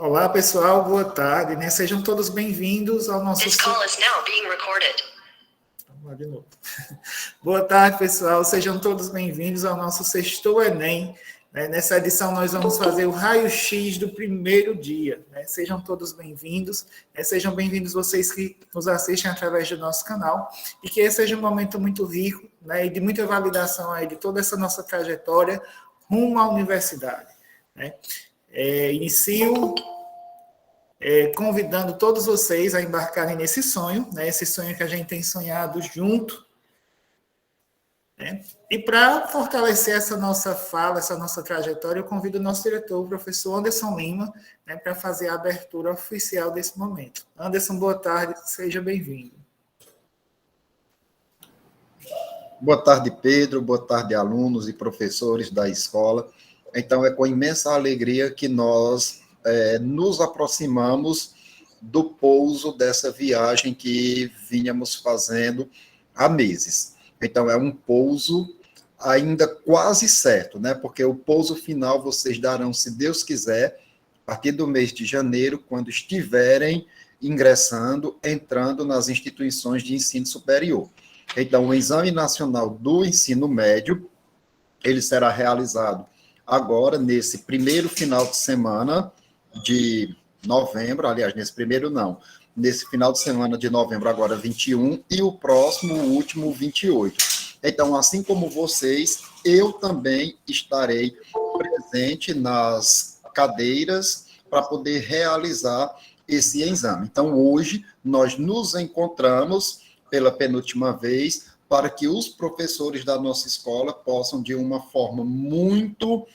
Olá, pessoal, boa tarde, né? Sejam todos bem-vindos ao nosso... This call is now being recorded. Vamos lá de novo. Boa tarde, pessoal, sejam todos bem-vindos ao nosso Sextou Enem. Nessa edição, nós vamos fazer o raio-x do primeiro dia. Sejam todos bem-vindos. Sejam bem-vindos vocês que nos assistem através do nosso canal. E que esse seja um momento muito rico, né, e de muita validação aí de toda essa nossa trajetória rumo à universidade. Inicio convidando todos vocês a embarcarem nesse sonho, né, esse sonho que a gente tem sonhado junto. E para fortalecer essa nossa fala, essa nossa trajetória, eu convido o nosso diretor, o professor Anderson Lima, né, para fazer a abertura oficial desse momento. Anderson, boa tarde, seja bem-vindo. Boa tarde, Pedro, boa tarde, alunos e professores da escola. Então, é com imensa alegria que nós nos aproximamos do pouso dessa viagem que vínhamos fazendo há meses. Então, é um pouso ainda quase certo, né? Porque o pouso final vocês darão, se Deus quiser, a partir do mês de janeiro, quando estiverem entrando nas instituições de ensino superior. Então, o Exame Nacional do Ensino Médio, ele será realizado agora, nesse primeiro final de semana de novembro, aliás, nesse primeiro não, nesse final de semana de novembro, agora 21, e o próximo, o último, 28. Então, assim como vocês, eu também estarei presente nas cadeiras para poder realizar esse exame. Então, hoje, nós nos encontramos pela penúltima vez para que os professores da nossa escola possam, de uma forma muito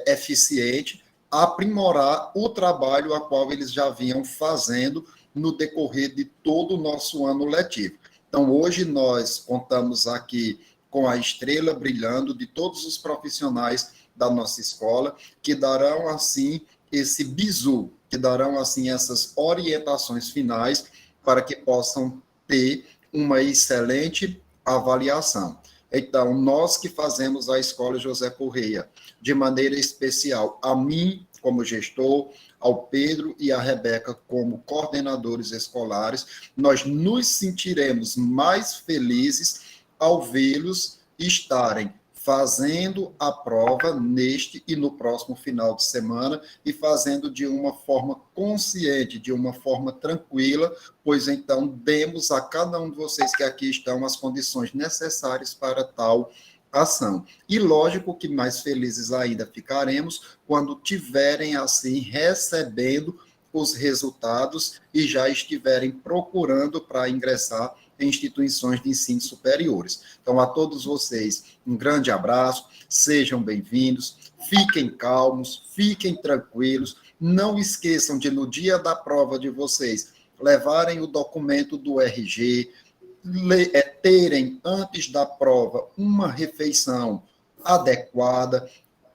eficiente, aprimorar o trabalho a qual eles já vinham fazendo no decorrer de todo o nosso ano letivo. Então, hoje nós contamos aqui com a estrela brilhando de todos os profissionais da nossa escola, que darão, assim, esse bizu, que darão, assim, essas orientações finais para que possam ter uma excelente avaliação. Então, nós que fazemos a Escola José Correia, de maneira especial, a mim, como gestor, ao Pedro e à Rebeca, como coordenadores escolares, nós nos sentiremos mais felizes ao vê-los estarem fazendo a prova neste e no próximo final de semana e fazendo de uma forma consciente, de uma forma tranquila, pois então demos a cada um de vocês que aqui estão as condições necessárias para tal ação. E lógico que mais felizes ainda ficaremos quando tiverem assim recebendo os resultados e já estiverem procurando para ingressar em instituições de ensino superiores. Então, a todos vocês, um grande abraço, sejam bem-vindos, fiquem calmos, fiquem tranquilos, não esqueçam de, no dia da prova de vocês, levarem o documento do RG, terem, antes da prova, uma refeição adequada,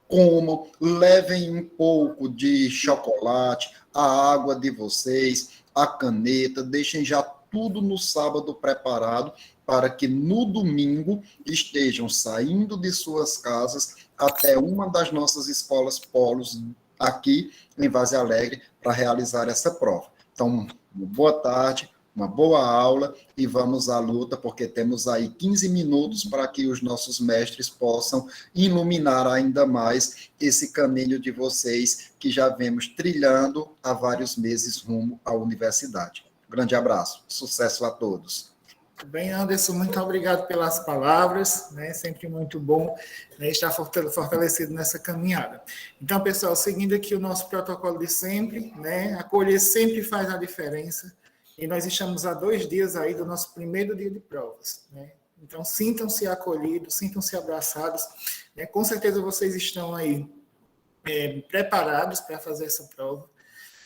como levem um pouco de chocolate, a água de vocês, a caneta, deixem já tudo no sábado preparado para que no domingo estejam saindo de suas casas até uma das nossas escolas polos aqui em Várzea Alegre para realizar essa prova. Então, boa tarde, uma boa aula e vamos à luta, porque temos aí 15 minutos para que os nossos mestres possam iluminar ainda mais esse caminho de vocês que já vemos trilhando há vários meses rumo à universidade. Grande abraço, sucesso a todos. Bem, Anderson, muito obrigado pelas palavras, né? Sempre muito bom, né, estar fortalecido nessa caminhada. Então, pessoal, seguindo aqui o nosso protocolo de sempre, né? Acolher sempre faz a diferença, e nós estamos a 2 dias aí do nosso primeiro dia de provas, né? Então, sintam-se acolhidos, sintam-se abraçados, né? Com certeza vocês estão aí preparados para fazer essa prova.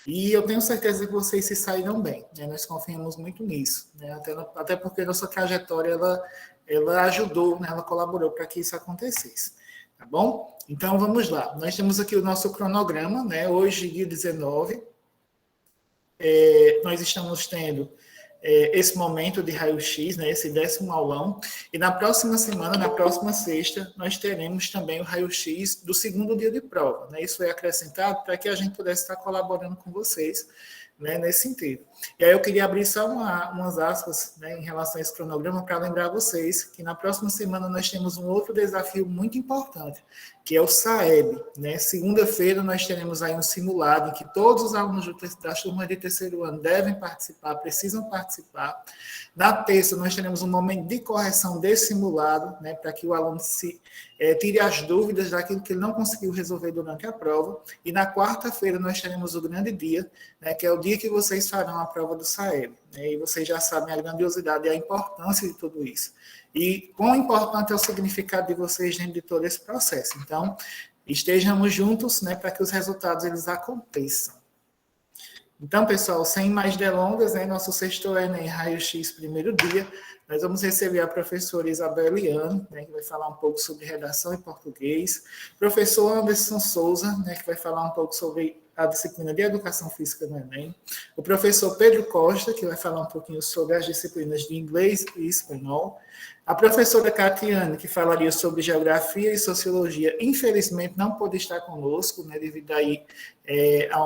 E eu tenho certeza que vocês se sairão bem, né? Nós confiamos muito nisso, né? Até porque nossa trajetória ela ajudou, né? Ela colaborou para que isso acontecesse, tá bom? Então vamos lá, nós temos aqui o nosso cronograma, né? Hoje, dia 19, nós estamos tendo esse momento de raio-x, né, esse 10º aulão, e na próxima semana, na próxima sexta, nós teremos também o raio-x do 2º dia de prova. Né? Isso foi acrescentado para que a gente pudesse estar colaborando com vocês, né, nesse sentido. E aí eu queria abrir só umas aspas, né, em relação a esse cronograma para lembrar vocês que na próxima semana nós temos um outro desafio muito importante, que é o SAEB. Né? Segunda-feira nós teremos aí um simulado em que todos os alunos da turma de 3º ano devem participar, precisam participar. Na terça nós teremos um momento de correção desse simulado, né, para que o aluno tire as dúvidas daquilo que ele não conseguiu resolver durante a prova. E na quarta-feira nós teremos o grande dia, né, que é o dia que vocês farão a prova do SAEB. Né, e vocês já sabem a grandiosidade e a importância de tudo isso. E quão importante é o significado de vocês dentro de todo esse processo. Então, estejamos juntos, né, para que os resultados eles aconteçam. Então, pessoal, sem mais delongas, né, nosso sexto Enem Raio-X primeiro dia, nós vamos receber a professora Isabel Eliane, né, que vai falar um pouco sobre redação em português, professor Anderson Souza, né, que vai falar um pouco sobre a disciplina de Educação Física no Enem, o professor Pedro Costa, que vai falar um pouquinho sobre as disciplinas de Inglês e Espanhol, a professora Catiane, que falaria sobre Geografia e Sociologia, infelizmente não pôde estar conosco, né, devido aí a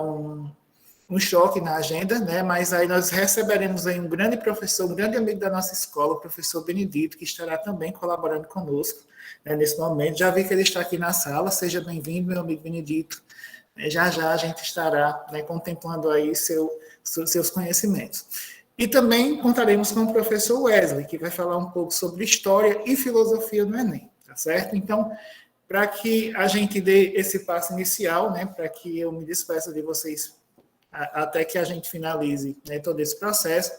um choque na agenda, né? Mas aí nós receberemos aí um grande professor, um grande amigo da nossa escola, o professor Benedito, que estará também colaborando conosco, né, nesse momento. Já vi que ele está aqui na sala, seja bem-vindo, meu amigo Benedito. Já já a gente estará, né, contemplando aí seus conhecimentos. E também contaremos com o professor Wesley, que vai falar um pouco sobre História e Filosofia no Enem, tá certo? Então, para que a gente dê esse passo inicial, né, para que eu me despeça de vocês até que a gente finalize, né, todo esse processo,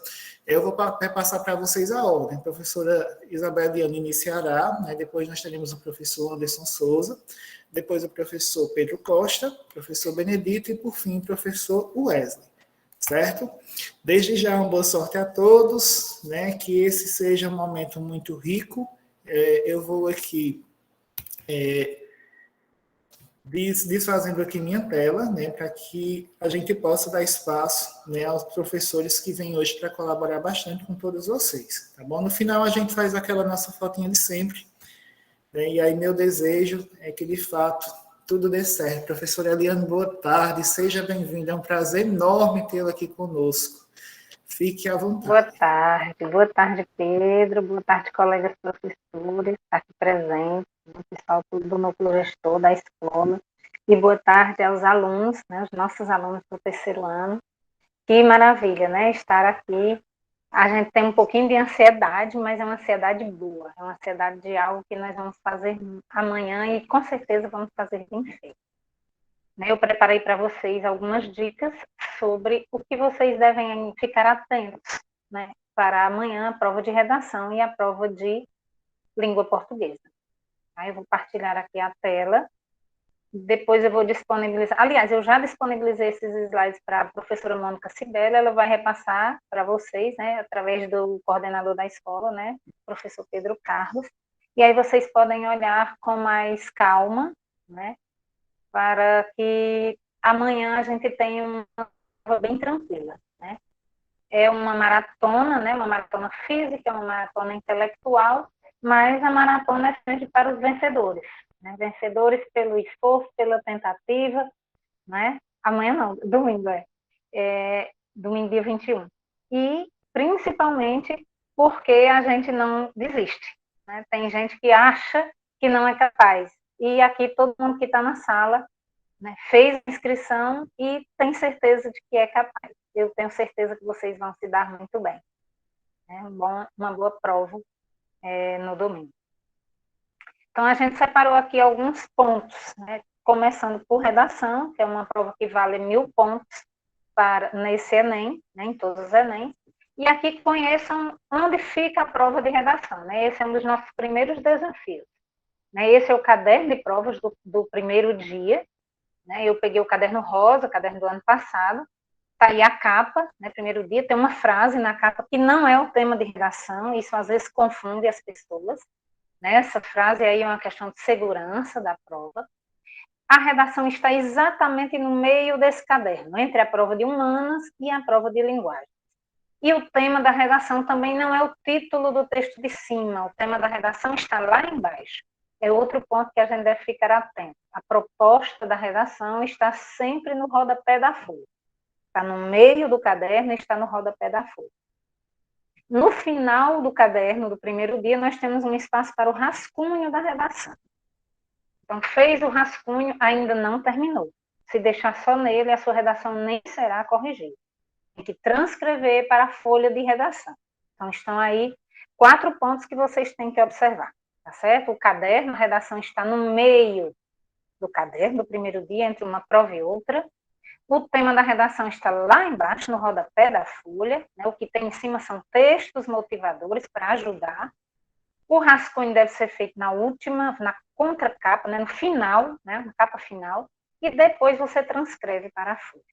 eu vou passar para vocês a ordem. A professora Isabel Eliane iniciará, né, depois nós teremos o professor Anderson Souza, depois o professor Pedro Costa, professor Benedito e, por fim, o professor Wesley, certo? Desde já, uma boa sorte a todos, né, que esse seja um momento muito rico. Eu vou aqui desfazendo aqui minha tela, né, para que a gente possa dar espaço, né, aos professores que vêm hoje para colaborar bastante com todos vocês, tá bom? No final a gente faz aquela nossa fotinha de sempre, né, e aí meu desejo é que de fato tudo dê certo. Professora Eliane, boa tarde, seja bem-vinda, é um prazer enorme tê-la aqui conosco. Fique à vontade. Boa tarde, Pedro, boa tarde, colegas professores, aqui presentes, o pessoal do núcleo gestor da escola, e boa tarde aos alunos, né, os nossos alunos do 3º ano. Que maravilha, né, estar aqui. A gente tem um pouquinho de ansiedade, mas é uma ansiedade boa, é uma ansiedade de algo que nós vamos fazer amanhã e com certeza vamos fazer bem feito. Eu preparei para vocês algumas dicas sobre o que vocês devem ficar atentos, né, para amanhã a prova de redação e a prova de língua portuguesa. Aí eu vou partilhar aqui a tela, depois eu vou disponibilizar, aliás, eu já disponibilizei esses slides para a professora Mônica Cibele, ela vai repassar para vocês, né, através do coordenador da escola, né, professor Pedro Carlos, e aí vocês podem olhar com mais calma, né, para que amanhã a gente tenha uma prova bem tranquila, né? É uma maratona, né? Uma maratona física, uma maratona intelectual, mas a maratona é sempre para os vencedores, né? Vencedores pelo esforço, pela tentativa, né? Amanhã não, domingo domingo dia 21. E principalmente porque a gente não desiste, né? Tem gente que acha que não é capaz, e aqui todo mundo que está na sala, né, fez a inscrição e tem certeza de que é capaz. Eu tenho certeza que vocês vão se dar muito bem. Uma boa prova no domingo. Então, a gente separou aqui alguns pontos, né, começando por redação, que é uma prova que vale 1000 pontos nesse Enem, né, em todos os Enem. E aqui conheçam onde fica a prova de redação. Né? Esse é um dos nossos primeiros desafios. Né? Esse é o caderno de provas do primeiro dia. Né? Eu peguei o caderno rosa, o caderno do ano passado. Está aí a capa, né? Primeiro dia, tem uma frase na capa que não é o tema de redação, isso às vezes confunde as pessoas. Né? Essa frase aí é uma questão de segurança da prova. A redação está exatamente no meio desse caderno, entre a prova de humanas e a prova de linguagem. E o tema da redação também não é o título do texto de cima, o tema da redação está lá embaixo. É outro ponto que a gente deve ficar atento. A proposta da redação está sempre no rodapé da folha. Está no meio do caderno e está no rodapé da folha. No final do caderno, do primeiro dia, nós temos um espaço para o rascunho da redação. Então, fez o rascunho, ainda não terminou. Se deixar só nele, a sua redação nem será corrigida. Tem que transcrever para a folha de redação. Então, estão aí 4 pontos que vocês têm que observar, tá certo? O caderno, a redação está no meio do caderno, do primeiro dia, entre uma prova e outra. O tema da redação está lá embaixo, no rodapé da folha, né? O que tem em cima são textos motivadores para ajudar. O rascunho deve ser feito na última, na contracapa, né? No final, né? Na capa final, e depois você transcreve para a folha.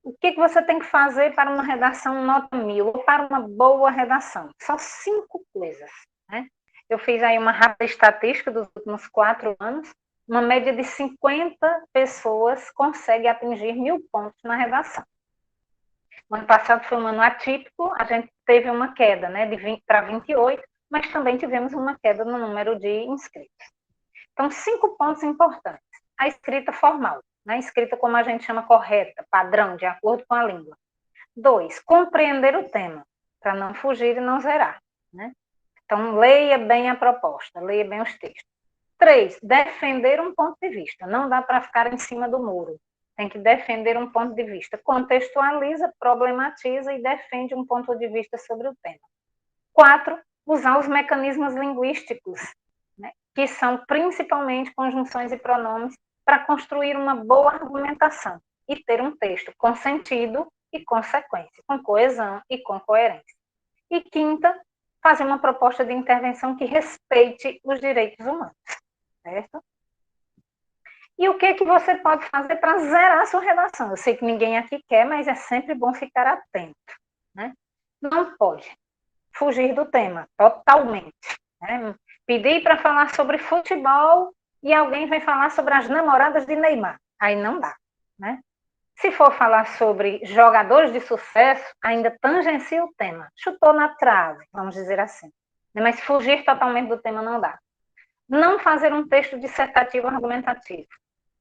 O que você tem que fazer para uma redação nota 1000, ou para uma boa redação? São 5 coisas, né? Eu fiz aí uma rápida estatística dos últimos 4 anos, uma média de 50 pessoas consegue atingir 1000 pontos na redação. O ano passado foi um ano atípico, a gente teve uma queda, né, de 20 para 28, mas também tivemos uma queda no número de inscritos. Então, 5 pontos importantes. A escrita formal, né, escrita como a gente chama correta, padrão, de acordo com a língua. 2, compreender o tema, para não fugir e não zerar, né? Então, leia bem a proposta, leia bem os textos. 3, defender um ponto de vista. Não dá para ficar em cima do muro. Tem que defender um ponto de vista. Contextualiza, problematiza e defende um ponto de vista sobre o tema. 4, usar os mecanismos linguísticos, né, que são principalmente conjunções e pronomes, para construir uma boa argumentação e ter um texto com sentido e consequência, com coesão e com coerência. E 5, fazer uma proposta de intervenção que respeite os direitos humanos. Certo? E o que você pode fazer para zerar a sua redação? Eu sei que ninguém aqui quer, mas é sempre bom ficar atento, né? Não pode fugir do tema, totalmente, né? Pedir para falar sobre futebol e alguém vai falar sobre as namoradas de Neymar. Aí não dá, né? Se for falar sobre jogadores de sucesso, ainda tangencia o tema. Chutou na trave, vamos dizer assim. Mas fugir totalmente do tema não dá. Não fazer um texto dissertativo argumentativo.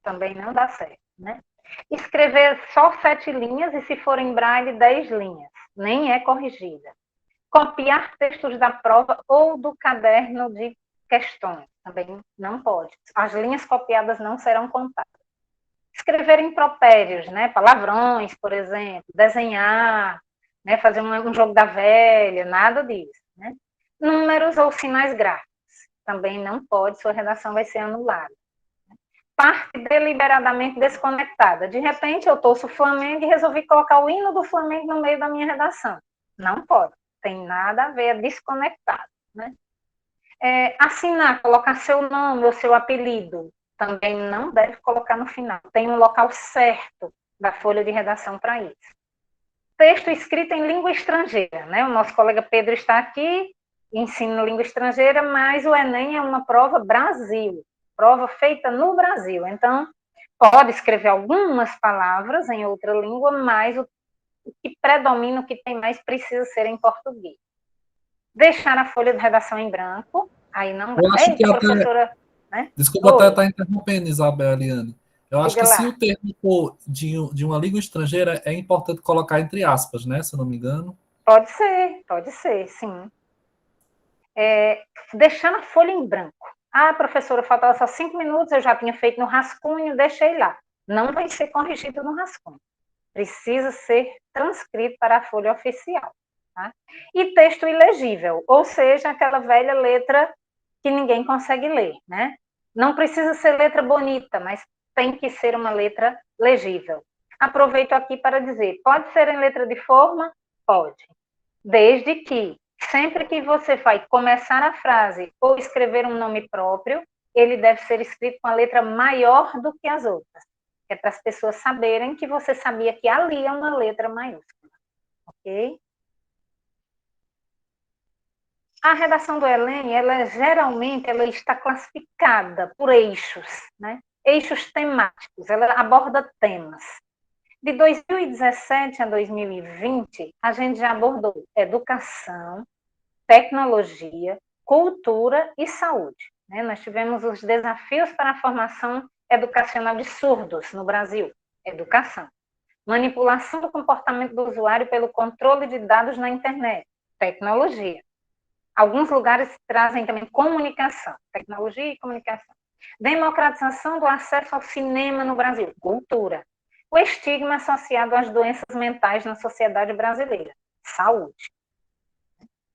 Também não dá certo, né? Escrever só 7 linhas e, se for em braille, 10 linhas. Nem é corrigida. Copiar textos da prova ou do caderno de questões. Também não pode. As linhas copiadas não serão contadas. Escrever impropérios, né? Palavrões, por exemplo. Desenhar, né? Fazer um jogo da velha, nada disso, né? Números ou sinais gráficos. Também não pode, sua redação vai ser anulada. Parte deliberadamente desconectada. De repente, eu torço o Flamengo e resolvi colocar o hino do Flamengo no meio da minha redação. Não pode, tem nada a ver, é desconectado, né? Assinar, colocar seu nome ou seu apelido, também não deve colocar no final. Tem um local certo da folha de redação para isso. Texto escrito em língua estrangeira, né? O nosso colega Pedro está aqui, ensina língua estrangeira, mas o Enem é uma prova Brasil, prova feita no Brasil. Então, pode escrever algumas palavras em outra língua, mas o que predomina, o que tem mais, precisa ser em português. Deixar a folha de redação em branco, aí não... Eu acho que professora... Né? Desculpa até estar interrompendo, Isabel Eliane. Eu acho que se o termo for de uma língua estrangeira, é importante colocar entre aspas, né? Se eu não me engano. Pode ser, sim. Deixar a folha em branco. Ah, professora, faltava só 5 minutos, eu já tinha feito no rascunho, deixei lá. Não vai ser corrigido no rascunho. Precisa ser transcrito para a folha oficial. Tá? E texto ilegível, ou seja, aquela velha letra que ninguém consegue ler, né? Não precisa ser letra bonita, mas tem que ser uma letra legível. Aproveito aqui para dizer, pode ser em letra de forma? Pode. Desde que, sempre que você vai começar a frase ou escrever um nome próprio, ele deve ser escrito com a letra maior do que as outras. É para as pessoas saberem que você sabia que ali é uma letra maiúscula. Ok? A redação do Enem, geralmente está classificada por eixos, né? Eixos temáticos, ela aborda temas. De 2017 a 2020, a gente já abordou educação, tecnologia, cultura e saúde. Né? Nós tivemos os desafios para a formação educacional de surdos no Brasil, educação. Manipulação do comportamento do usuário pelo controle de dados na internet, tecnologia. Alguns lugares trazem também comunicação, tecnologia e comunicação. Democratização do acesso ao cinema no Brasil, cultura. O estigma associado às doenças mentais na sociedade brasileira, saúde.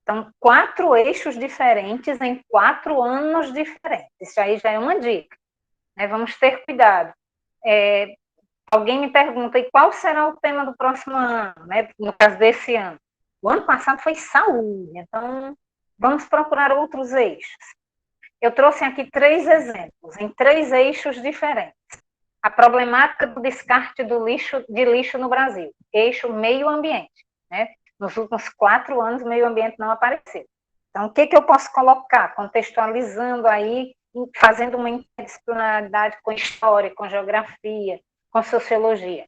Então, 4 eixos diferentes em 4 anos diferentes. Isso aí já é uma dica. Né? Vamos ter cuidado. Alguém me pergunta, e qual será o tema do próximo ano? Né? No caso desse ano. O ano passado foi saúde, então vamos procurar outros eixos. Eu trouxe aqui 3 exemplos, em 3 eixos diferentes. A problemática do descarte de lixo no Brasil, eixo meio ambiente. Né? Nos últimos 4 anos, o meio ambiente não apareceu. Então, o que eu posso colocar, contextualizando aí, fazendo uma interdisciplinaridade com história, com geografia, com sociologia?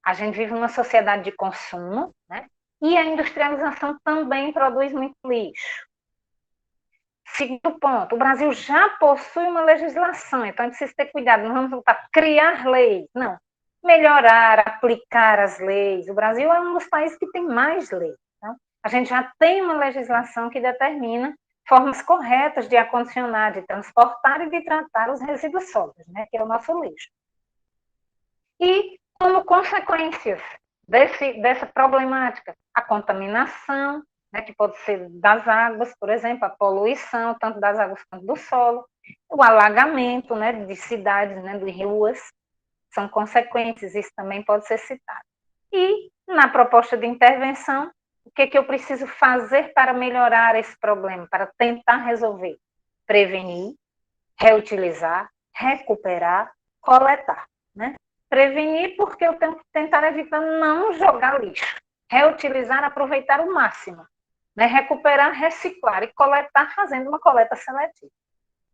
A gente vive numa sociedade de consumo, né? E a industrialização também produz muito lixo. Segundo ponto, o Brasil já possui uma legislação, então a gente precisa ter cuidado, não vamos voltar a criar leis, não. Melhorar, aplicar as leis. O Brasil é um dos países que tem mais leis. Então, a gente já tem uma legislação que determina formas corretas de acondicionar, de transportar e de tratar os resíduos sólidos, né, que é o nosso lixo. E, como consequências dessa problemática, a contaminação, né, que pode ser das águas, por exemplo, a poluição, tanto das águas quanto do solo, o alagamento, né, de cidades, né, de ruas, são consequências, isso também pode ser citado. E, na proposta de intervenção, o que eu preciso fazer para melhorar esse problema, para tentar resolver? Prevenir, reutilizar, recuperar, coletar, né? Prevenir porque eu tenho que tentar evitar não jogar lixo, reutilizar, aproveitar o máximo, né? Recuperar, reciclar e coletar fazendo uma coleta seletiva.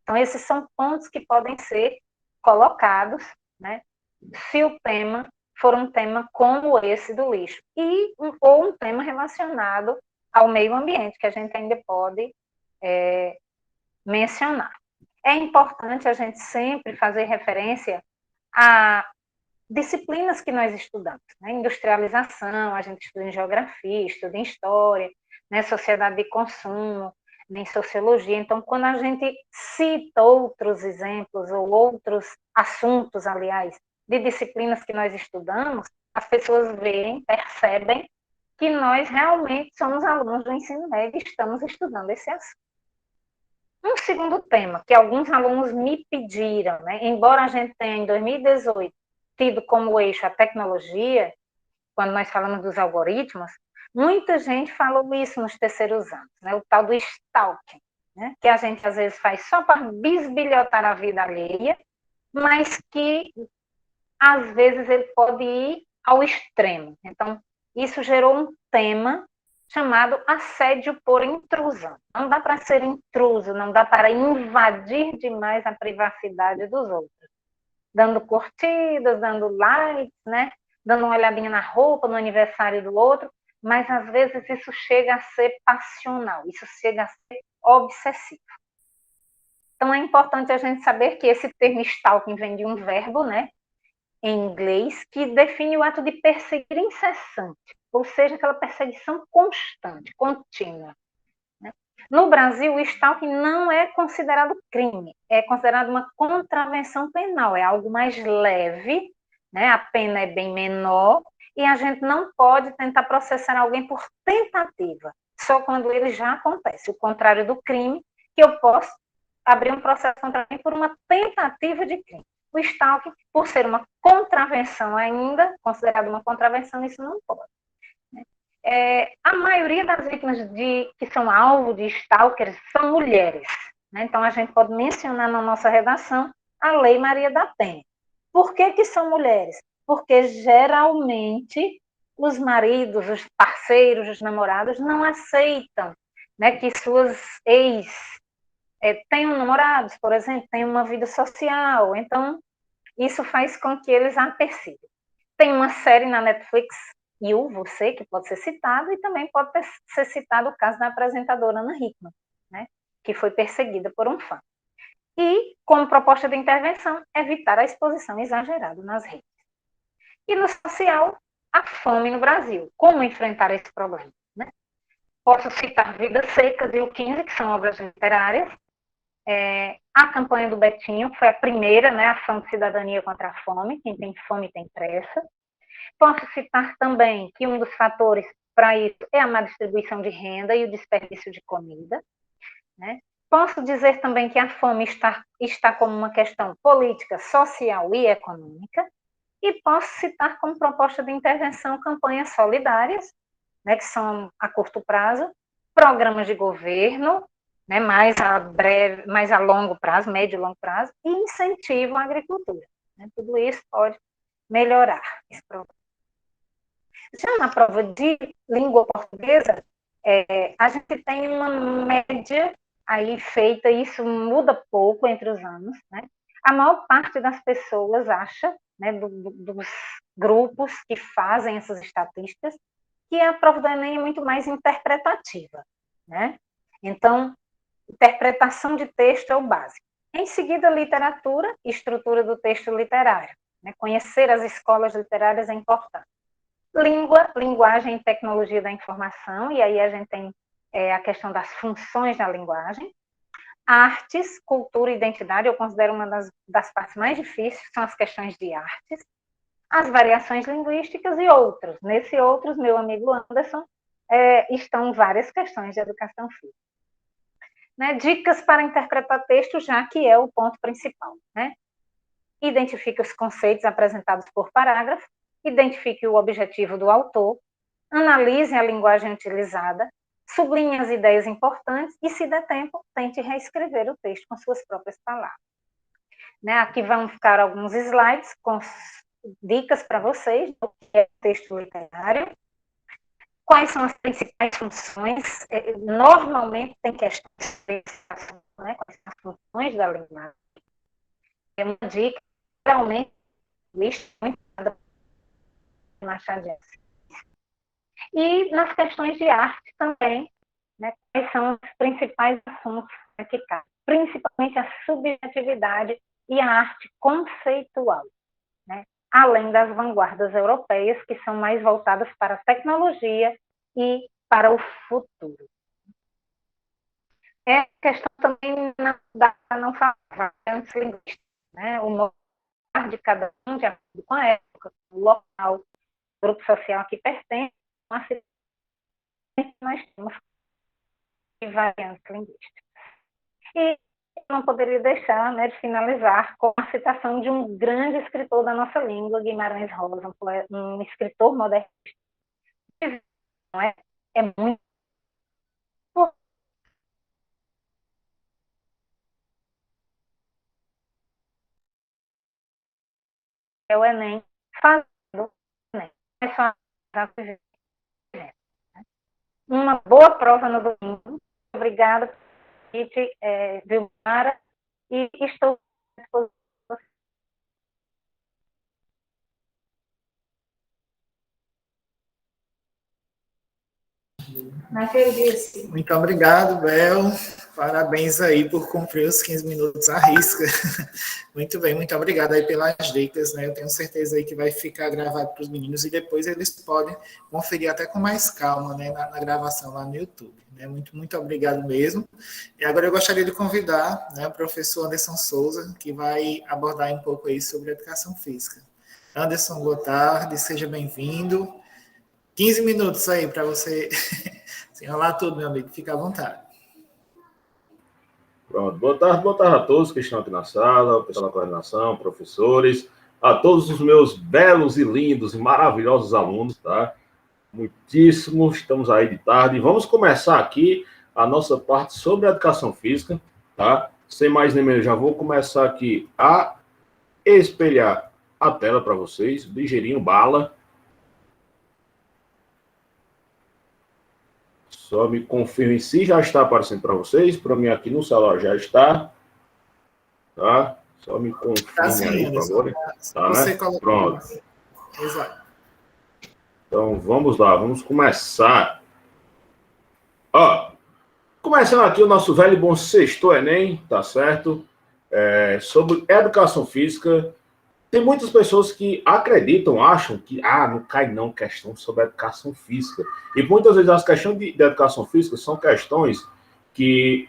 Então, esses são pontos que podem ser colocados, né? Se o tema for um tema como esse do lixo, ou um tema relacionado ao meio ambiente, que a gente ainda pode mencionar. É importante a gente sempre fazer referência a disciplinas que nós estudamos, né? Industrialização, a gente estuda em geografia, estuda em história, né? Sociedade de consumo, em sociologia. Então, quando a gente cita outros exemplos ou outros assuntos, aliás, de disciplinas que nós estudamos, as pessoas veem, percebem que nós realmente somos alunos do ensino médio e estamos estudando esse assunto. Um segundo tema, que alguns alunos me pediram, né? Embora a gente tenha, em 2018, tido como eixo a tecnologia, quando nós falamos dos algoritmos, muita gente falou isso nos terceiros anos, né? O tal do stalking, né? Que a gente às vezes faz só para bisbilhotar a vida alheia, mas que às vezes ele pode ir ao extremo. Então, isso gerou um tema chamado assédio por intrusão. Não dá para ser intruso, não dá para invadir demais a privacidade dos outros. Dando curtidas, dando likes, né? Dando uma olhadinha na roupa, no aniversário do outro, mas às vezes isso chega a ser passional, isso chega a ser obsessivo. Então é importante a gente saber que esse termo stalking vem de um verbo, né? Em inglês, que define o ato de perseguir incessante, ou seja, aquela perseguição constante, contínua. Né? No Brasil, o stalking não é considerado crime, é considerado uma contravenção penal, é algo mais leve, né? A pena é bem menor, e a gente não pode tentar processar alguém por tentativa, só quando ele já acontece, o contrário do crime, que eu posso abrir um processo contra alguém por uma tentativa de crime. O stalking, por ser uma contravenção ainda, considerado uma contravenção, isso não pode. A maioria das vítimas que são alvo de stalkers são mulheres. Né? Então, a gente pode mencionar na nossa redação a Lei Maria da Penha. Por que são mulheres? Porque, geralmente, os maridos, os parceiros, os namorados não aceitam, né, que suas ex tenham namorados, por exemplo, tenham uma vida social. Então, isso faz com que eles a persigam. Tem uma série na Netflix, You, Você, que pode ser citado, e também pode ser citado o caso da apresentadora Ana Hickman, né, que foi perseguida por um fã. E, como proposta de intervenção, evitar a exposição exagerada nas redes. E no social, a fome no Brasil. Como enfrentar esse problema? Né? Posso citar Vidas Secas e o 15, que são obras literárias. A campanha do Betinho, que foi a primeira, né, ação de cidadania contra a fome. Quem tem fome tem pressa. Posso citar também que um dos fatores para isso é a má distribuição de renda e o desperdício de comida. Né? Posso dizer também que a fome está como uma questão política, social e econômica. E posso citar como proposta de intervenção campanhas solidárias, né, que são a curto prazo, programas de governo, né, mais a longo prazo, médio e longo prazo, e incentivo à agricultura. Né? Tudo isso pode melhorar esse problema. Já na prova de língua portuguesa, a gente tem uma média aí feita, e isso muda pouco entre os anos, né? A maior parte das pessoas acha, né, dos grupos que fazem essas estatísticas, que a prova do Enem é muito mais interpretativa, né? Então, interpretação de texto é o básico. Em seguida, literatura e estrutura do texto literário. Né? Conhecer as escolas literárias é importante. Língua, linguagem e tecnologia da informação, e aí a gente tem a questão das funções da linguagem. Artes, cultura e identidade, eu considero uma das partes mais difíceis, são as questões de artes, as variações linguísticas e outros. Nesse outros, meu amigo Anderson, estão várias questões de educação física. Né? Dicas para interpretar texto, já que é o ponto principal. Né? Identifique os conceitos apresentados por parágrafo, identifique o objetivo do autor, analise a linguagem utilizada, sublinhe as ideias importantes e, se der tempo, tente reescrever o texto com suas próprias palavras. Né? Aqui vão ficar alguns slides com dicas para vocês do que é texto literário, quais são as principais funções. Normalmente tem questões de né? Quais são as funções da linguagem. É uma dica, geralmente, muito Machado de Assis. E nas questões de arte também, né, quais são os principais assuntos que caem, principalmente a subjetividade e a arte conceitual, né, além das vanguardas europeias, que são mais voltadas para a tecnologia e para o futuro. É questão também da não falar antes linguística, né, o modo de cada um, de acordo com a época, o local, o grupo social a que pertence, nós temos variantes linguísticas. E não poderia deixar, né, de finalizar com a citação de um grande escritor da nossa língua, Guimarães Rosa, um escritor modernista. Não é? É muito o Enem fazendo o Enem. É só uma boa prova no domingo. Obrigada, Vilmara, e estou à disposição. Muito obrigado, Bel. Parabéns aí por cumprir os 15 minutos à risca. Muito bem, muito obrigado aí pelas dicas, né? Eu tenho certeza aí que vai ficar gravado para os meninos e depois eles podem conferir até com mais calma, né, na gravação lá no YouTube. Né? Muito obrigado mesmo. E agora eu gostaria de convidar, né, o professor Anderson Souza, que vai abordar um pouco aí sobre educação física. Anderson, boa tarde, seja bem-vindo. 15 minutos aí para você se enrolar tudo, meu amigo. Fica à vontade. Pronto. Boa tarde a todos que estão aqui na sala, o pessoal da coordenação, professores, a todos os meus belos e lindos e maravilhosos alunos, tá? Muitíssimos, estamos aí de tarde. Vamos começar aqui a nossa parte sobre a educação física, tá? Sem mais nem menos, já vou começar aqui a espelhar a tela para vocês, ligeirinho, bala. Só me confirmem se já está aparecendo para vocês. Para mim aqui no celular já está. Tá? Só me confirmem aí, por favor. Tá, né? Pronto. Exato. Então, vamos lá, vamos começar. Ó, começando aqui o nosso velho e bom sexto Enem, tá certo? Sobre educação física. Tem muitas pessoas que acreditam, acham que não cai não questão sobre educação física. E muitas vezes as questões de educação física são questões que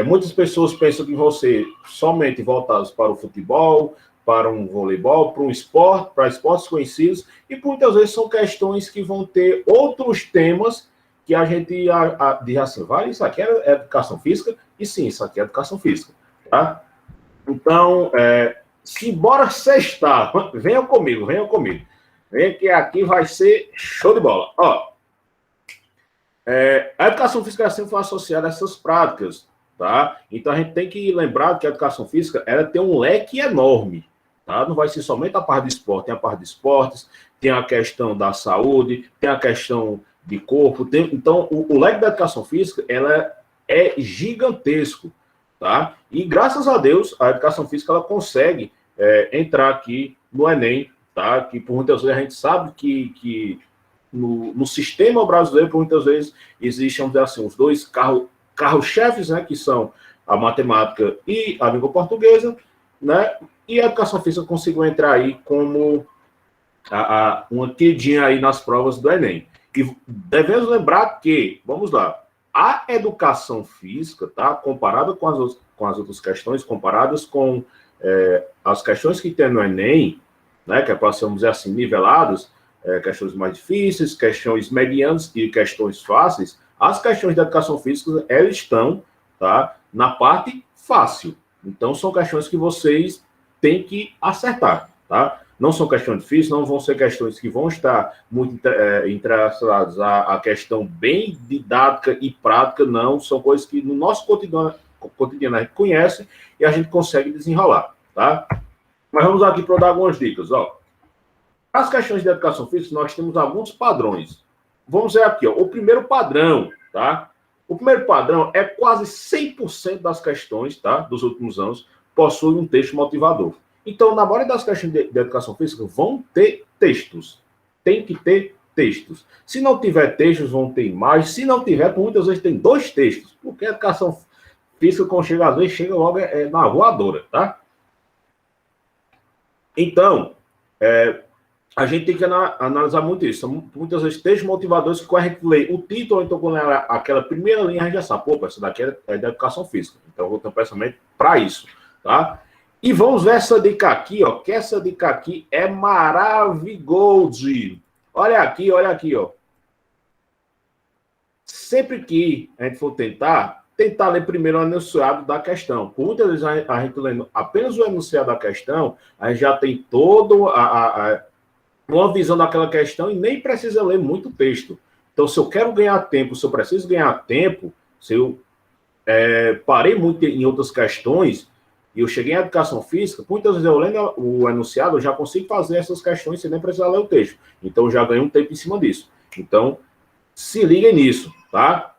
muitas pessoas pensam que vão ser somente voltadas para o futebol, para um voleibol, para um esporte, para esportes conhecidos, e muitas vezes são questões que vão ter outros temas que a gente diz assim, vale, isso aqui é educação física, e sim, isso aqui é educação física, tá? Então, simbora sextar, venham comigo, venha que aqui vai ser show de bola. Ó, a educação física sempre foi associada a essas práticas, tá? Então a gente tem que lembrar que a educação física, ela tem um leque enorme, tá? Não vai ser somente a parte de esporte, tem a parte de esportes, tem a questão da saúde, tem a questão de corpo, então o leque da educação física, ela é gigantesco, tá? E graças a Deus, a educação física, ela consegue entrar aqui no Enem, tá? Que por muitas vezes a gente sabe que no sistema brasileiro, por muitas vezes, existem, vamos dizer assim, os dois carro-chefes, né? Que são a matemática e a língua portuguesa, né? E a educação física conseguiu entrar aí como uma quedinha aí nas provas do Enem. E devemos lembrar que, vamos lá, a educação física, tá? Comparada com as outras questões, comparadas com as questões que tem no Enem, né? Que é para, vamos dizer assim, niveladas, questões mais difíceis, questões medianas e questões fáceis, as questões da educação física, elas estão, tá? Na parte fácil. Então, são questões que vocês têm que acertar, tá? Não são questões difíceis, não vão ser questões que vão estar muito entrelaçadas à questão bem didática e prática, não. São coisas que no nosso cotidiano a gente conhece e a gente consegue desenrolar, tá? Mas vamos aqui para dar algumas dicas, ó. As questões de educação física, nós temos alguns padrões. Vamos ver aqui, ó, o primeiro padrão, tá? O primeiro padrão é quase 100% das questões, tá? Dos últimos anos, possuem um texto motivador. Então, na maioria das questões de educação física, vão ter textos. Tem que ter textos. Se não tiver textos, vão ter imagens. Se não tiver, muitas vezes tem 2 textos. Porque a educação física, quando chega, às vezes, chega logo na voadora, tá? Então, a gente tem que analisar muito isso. São muitas vezes textos motivadores que quando a gente lê o título, então quando é aquela primeira linha, a gente já sabe, pô, essa daqui é da educação física. Então, eu vou ter um pensamento para isso, tá? E vamos ver essa dica aqui, ó, que essa dica aqui é maravilhosa. Olha aqui, ó. Sempre que a gente for tentar ler primeiro o enunciado da questão. Por muitas vezes a gente lendo apenas o enunciado da questão, a gente já tem toda uma visão daquela questão e nem precisa ler muito texto. Então, se eu quero ganhar tempo, se eu preciso ganhar tempo, se eu parei muito em outras questões, e eu cheguei em educação física, muitas vezes eu lendo o enunciado, eu já consigo fazer essas questões sem nem precisar ler o texto. Então, eu já ganhei um tempo em cima disso. Então, se liguem nisso, tá?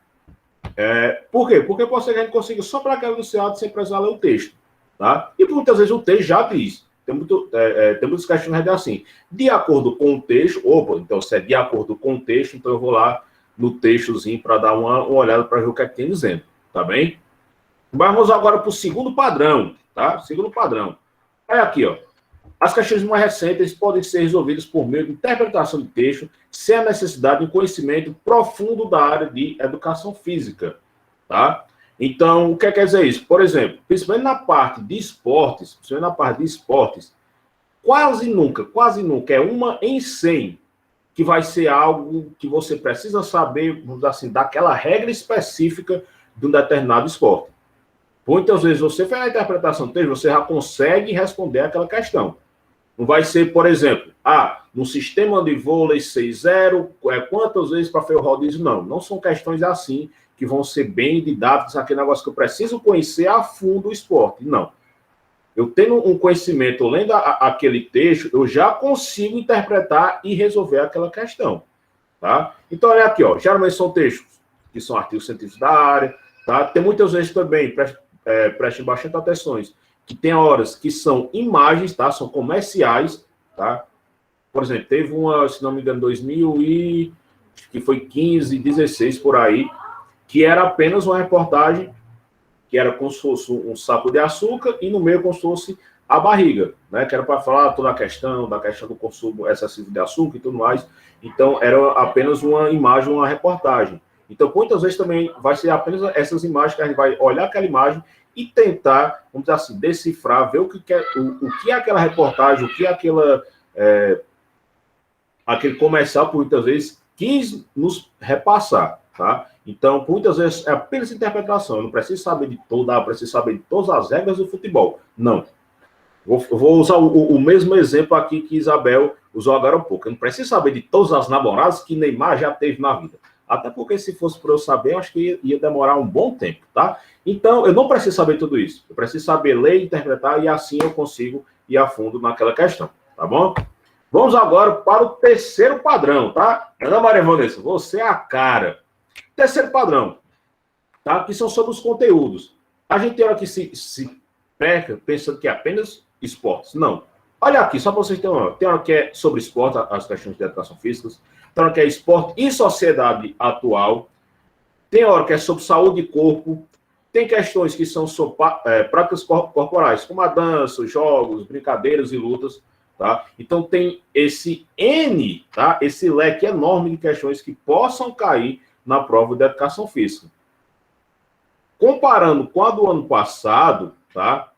Por quê? Porque pode ser que a gente consiga só para aquele enunciado sem precisar ler o texto, tá? E muitas vezes o texto já diz. Tem muitas questões assim. De acordo com o texto, então se é de acordo com o texto, então eu vou lá no textozinho para dar uma olhada para ver o que é que tem dizendo, tá bem? Vamos agora para o segundo padrão, tá? Segundo padrão. Olha aqui, ó. As questões mais recentes podem ser resolvidas por meio de interpretação de texto, sem a necessidade de um conhecimento profundo da área de educação física, tá? Então, o que quer dizer isso? Por exemplo, principalmente na parte de esportes, quase nunca, é 1 em 100 que vai ser algo que você precisa saber, vamos dizer assim, daquela regra específica de um determinado esporte. Muitas vezes você faz a interpretação do texto, você já consegue responder aquela questão. Não vai ser, por exemplo, no sistema de vôlei 6-0, quantas vezes para fer o rodízio? Não são questões assim que vão ser bem didáticas, aquele negócio que eu preciso conhecer a fundo o esporte. Não. Eu tendo um conhecimento, lendo aquele texto, eu já consigo interpretar e resolver aquela questão, tá? Então, olha aqui, ó, geralmente são textos que são artigos científicos da área, tá? Tem muitas vezes também, prestem bastante atenção, que tem horas que são imagens, tá? São comerciais, tá? por exemplo, teve uma, se não me engano, 2015, 16 por aí, que era apenas uma reportagem que era como se fosse um saco de açúcar e no meio como se fosse a barriga, né? Que era para falar toda a questão da questão do consumo excessivo de açúcar e tudo mais. Então, era apenas uma imagem, uma reportagem. Então, muitas vezes também vai ser apenas essas imagens que a gente vai olhar aquela imagem e tentar, vamos dizer assim, decifrar, ver o que é aquela reportagem, o que é aquele comercial, por muitas vezes, quis nos repassar, tá? Então, muitas vezes, é apenas interpretação. Eu não preciso saber de toda, eu preciso saber de todas as regras do futebol. Não. Vou usar o mesmo exemplo aqui que Isabel usou agora há pouco. Eu não preciso saber de todas as namoradas que Neymar já teve na vida. Até porque, se fosse para eu saber, eu acho que ia demorar um bom tempo, tá? Então, eu não preciso saber tudo isso. Eu preciso saber ler, interpretar, e assim eu consigo ir a fundo naquela questão, tá bom? Vamos agora para o terceiro padrão, tá? Ana Maria Vanessa, você é a cara. Terceiro padrão, tá? Que são sobre os conteúdos. A gente tem hora que se peca pensando que é apenas esportes. Não. Olha aqui, só para vocês terem uma. Tem hora que é sobre esporte, as questões de educação física. Tem hora que é esporte e sociedade atual. Tem hora que é sobre saúde e corpo. Tem questões que são sobre práticas corporais, como a dança, jogos, brincadeiras e lutas. Tá? Então, tem esse N, tá? Esse leque enorme de questões que possam cair na prova de educação física. Comparando com a do ano passado, tá?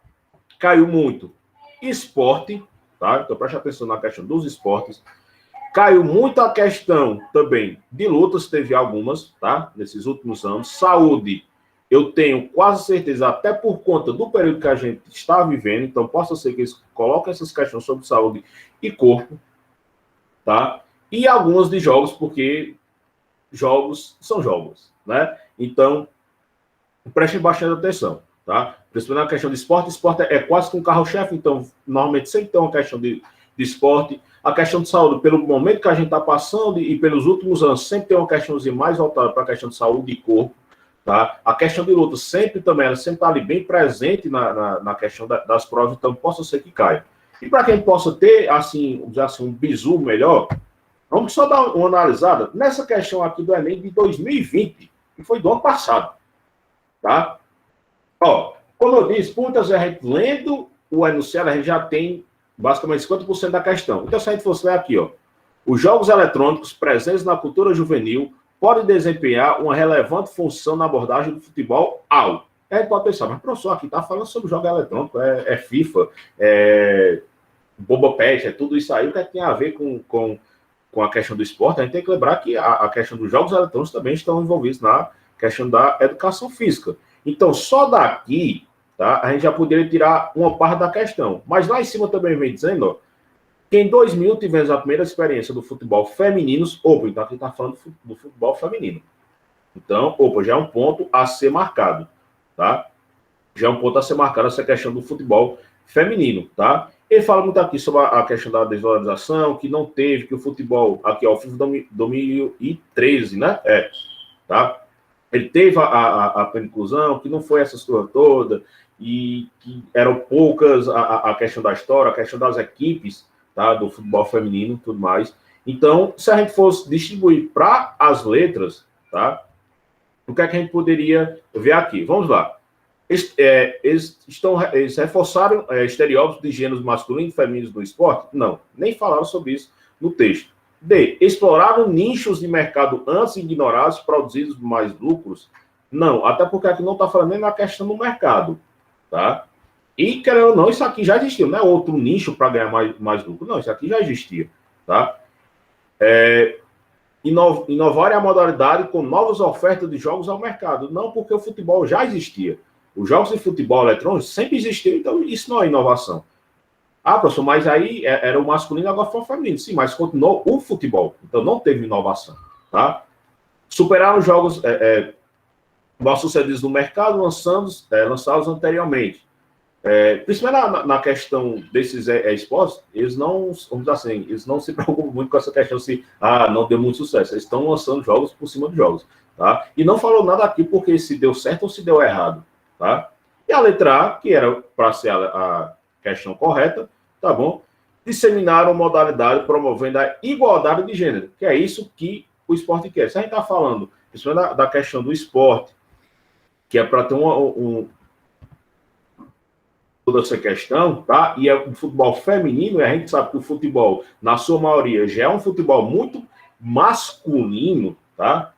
Caiu muito esporte, tá? Então, preste atenção na questão dos esportes. Caiu muito a questão também de lutas, teve algumas, tá? Nesses últimos anos. Saúde, eu tenho quase certeza, até por conta do período que a gente está vivendo, então possa ser que eles coloquem essas questões sobre saúde e corpo, tá? E algumas de jogos, porque jogos são jogos, né? Então, prestem bastante atenção, tá? Principalmente na questão de esporte. Esporte é quase que um carro-chefe, então, normalmente sempre tem uma questão de esporte. A questão de saúde, pelo momento que a gente está passando e pelos últimos anos, sempre tem uma questãozinha mais voltada para a questão de saúde e corpo, tá? A questão de luta sempre também, ela sempre está ali bem presente na questão das provas, então possa ser que caia. E para quem possa ter, assim, vamos dizer assim, um bizu melhor, vamos só dar uma analisada nessa questão aqui do Enem de 2020, que foi do ano passado, tá? Ó, como eu disse, muitas vezes a gente lendo o enunciado, a gente já tem basicamente 50% da questão. Então, se a gente fosse ler aqui, ó, os jogos eletrônicos presentes na cultura juvenil podem desempenhar uma relevante função na abordagem do futebol ao. A gente pode pensar, mas professor, aqui está falando sobre jogo eletrônico, é FIFA, é Boba Pet, é tudo isso aí, o que tem a ver com a questão do esporte? A gente tem que lembrar que a questão dos jogos eletrônicos também estão envolvidos na questão da educação física. Então, só daqui, tá, a gente já poderia tirar uma parte da questão. Mas lá em cima também vem dizendo, ó, que em 2000 tivemos a primeira experiência do futebol feminino. Opa, então aqui está falando do futebol feminino. Então, opa, já é um ponto a ser marcado, tá? Já é um ponto a ser marcado essa questão do futebol feminino, tá? Ele fala muito aqui sobre a questão da desvalorização, que não teve, que o futebol, aqui, ó, o FIFA 2013, né? Tá? Ele teve a inclusão, que não foi essas coisas todas, e que eram poucas a questão da história, a questão das equipes, tá, do futebol feminino e tudo mais. Então, se a gente fosse distribuir para as letras, tá, o que é que a gente poderia ver aqui? Vamos lá. Eles reforçaram estereótipos de gêneros masculinos e femininos no esporte? Não, nem falaram sobre isso no texto. D. Exploraram nichos de mercado antes ignorados, produzidos mais lucros? Não, até porque aqui não está falando nem na questão do mercado, tá? E, querendo ou não, isso aqui já existia, não é outro nicho para ganhar mais lucro, não, isso aqui já existia, tá? Inovar a modalidade com novas ofertas de jogos ao mercado, não, porque o futebol já existia. Os jogos de futebol eletrônico sempre existiam, então isso não é inovação. Ah, professor, mas aí era o masculino, agora foi o feminino. Sim, mas continuou o futebol. Então não teve inovação, tá? Superaram jogos mal sucedidos no mercado, lançados anteriormente. Principalmente na questão desses esportes, eles não, vamos dizer assim, eles não se preocupam muito com essa questão se não deu muito sucesso. Eles estão lançando jogos por cima de jogos, tá? E não falou nada aqui porque se deu certo ou se deu errado, tá? E a letra A, que era para ser a questão correta, tá bom? disseminaram modalidade promovendo a igualdade de gênero, que é isso que o esporte quer. Se a gente está falando, principalmente da questão do esporte, que é para ter toda essa questão, tá? E é um futebol feminino, e a gente sabe que o futebol, na sua maioria, já é um futebol muito masculino, tá?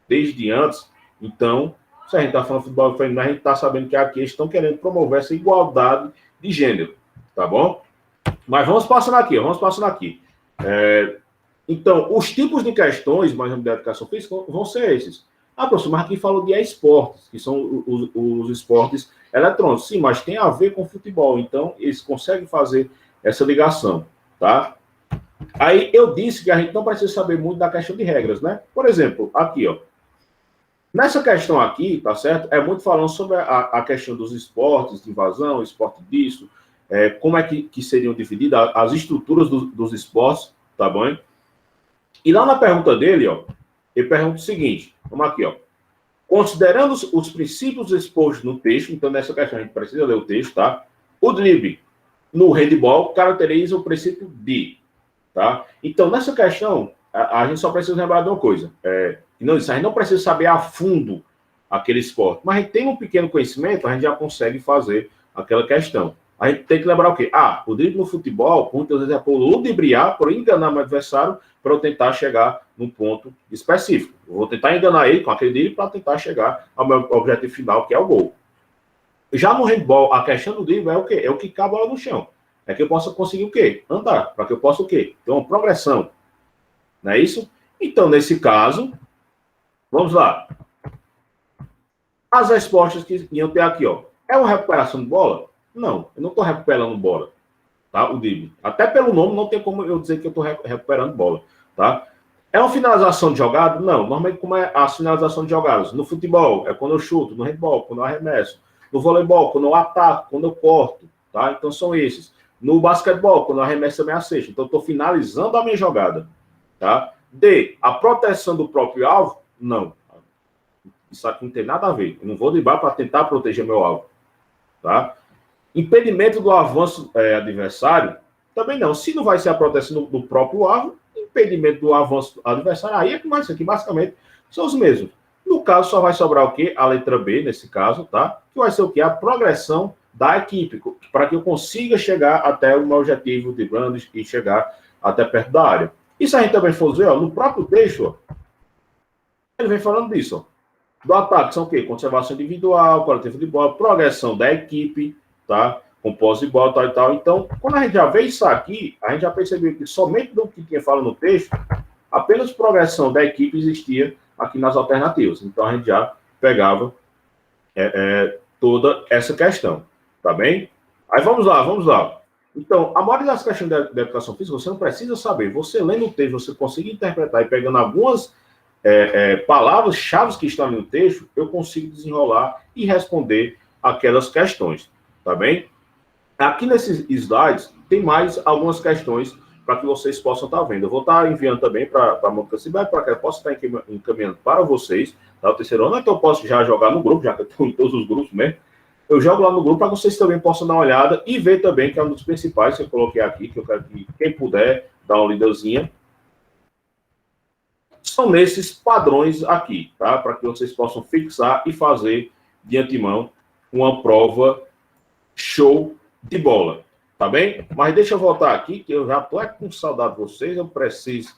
Desde antes. Então, se a gente está falando de futebol feminino, a gente está sabendo que aqui eles estão querendo promover essa igualdade de gênero, tá bom? Mas vamos passando aqui. Então, os tipos de questões, mais de educação física, vão ser esses. Professor, mas aqui falou de esportes, que são os esportes eletrônicos. Sim, mas tem a ver com futebol, então eles conseguem fazer essa ligação, tá? Aí eu disse que a gente não precisa saber muito da questão de regras, né? Por exemplo, aqui, ó. Nessa questão aqui, tá certo? É muito falando sobre a questão dos esportes de invasão, esporte disso, como é que seriam divididas as estruturas dos esportes, tá bom? E lá na pergunta dele, ó, ele pergunta o seguinte, vamos aqui, ó. Considerando os princípios expostos no texto, então nessa questão a gente precisa ler o texto, tá? O drible no handball caracteriza o princípio de, tá? Então nessa questão, a gente só precisa lembrar de uma coisa, a gente não precisa saber a fundo aquele esporte, mas a gente tem um pequeno conhecimento, a gente já consegue fazer aquela questão. A gente tem que lembrar o quê? O drible no futebol, muitas vezes é por ludibriar, por enganar meu adversário, para eu tentar chegar num ponto específico. Eu vou tentar enganar ele com aquele drible para tentar chegar ao meu objetivo final, que é o gol. Já no handball, a questão do drible é o quê? É o quicar a bola no chão. É que eu possa conseguir o quê? Andar. Para que eu possa o quê? Ter uma progressão. Não é isso? Então, nesse caso, vamos lá. As respostas que iam ter aqui, ó. É uma recuperação de bola? Não, eu não estou recuperando bola, tá? O drible. Até pelo nome não tem como eu dizer que eu estou recuperando bola, tá? É uma finalização de jogada? Não. Normalmente, como é a finalização de jogadas? No futebol, é quando eu chuto. No handball, quando eu arremesso. No voleibol, quando eu ataco, quando eu corto, tá? Então, são esses. No basquetebol, quando eu arremesso também a cesta. Então, eu estou finalizando a minha jogada, tá? D, a proteção do próprio alvo? Não. Isso aqui não tem nada a ver. Eu não vou driblar para tentar proteger meu alvo, tá? Impedimento do avanço adversário? Também não. Se não vai ser a proteção do próprio alvo, impedimento do avanço adversário, aí é que mais isso aqui, basicamente, são os mesmos. No caso, só vai sobrar o quê? A letra B, nesse caso, tá? Que vai ser o quê? A progressão da equipe, para que eu consiga chegar até o meu objetivo de Brandes e chegar até perto da área. Isso a gente também for ver, ó, no próprio texto, ó, ele vem falando disso, ó. Do ataque são o quê? Conservação individual, coletivo de bola, progressão da equipe, tá? Com posse de bola, tal e tal. Então, quando a gente já vê isso aqui, a gente já percebeu que somente do que tinha falado no texto, apenas progressão da equipe existia aqui nas alternativas. Então, a gente já pegava toda essa questão, tá bem? Aí, vamos lá. Então, a maioria das questões da educação física, você não precisa saber. Você lendo o texto, você consegue interpretar e pegando algumas palavras-chave que estão ali no texto, eu consigo desenrolar e responder aquelas questões, tá bem? Aqui nesses slides, tem mais algumas questões para que vocês possam estar vendo. Eu vou estar enviando também para a Mônica Cibele, para que eu possa estar encaminhando para vocês, tá? O terceiro ano, então eu posso já jogar no grupo, já que eu estou em todos os grupos mesmo. Eu jogo lá no grupo para que vocês também possam dar uma olhada e ver também, que é um dos principais que eu coloquei aqui, que eu quero que quem puder dar uma lidazinha. São nesses padrões aqui, tá? Para que vocês possam fixar e fazer de antemão uma prova show de bola, tá bem? Mas deixa eu voltar aqui, que eu já estou com saudade de vocês, eu preciso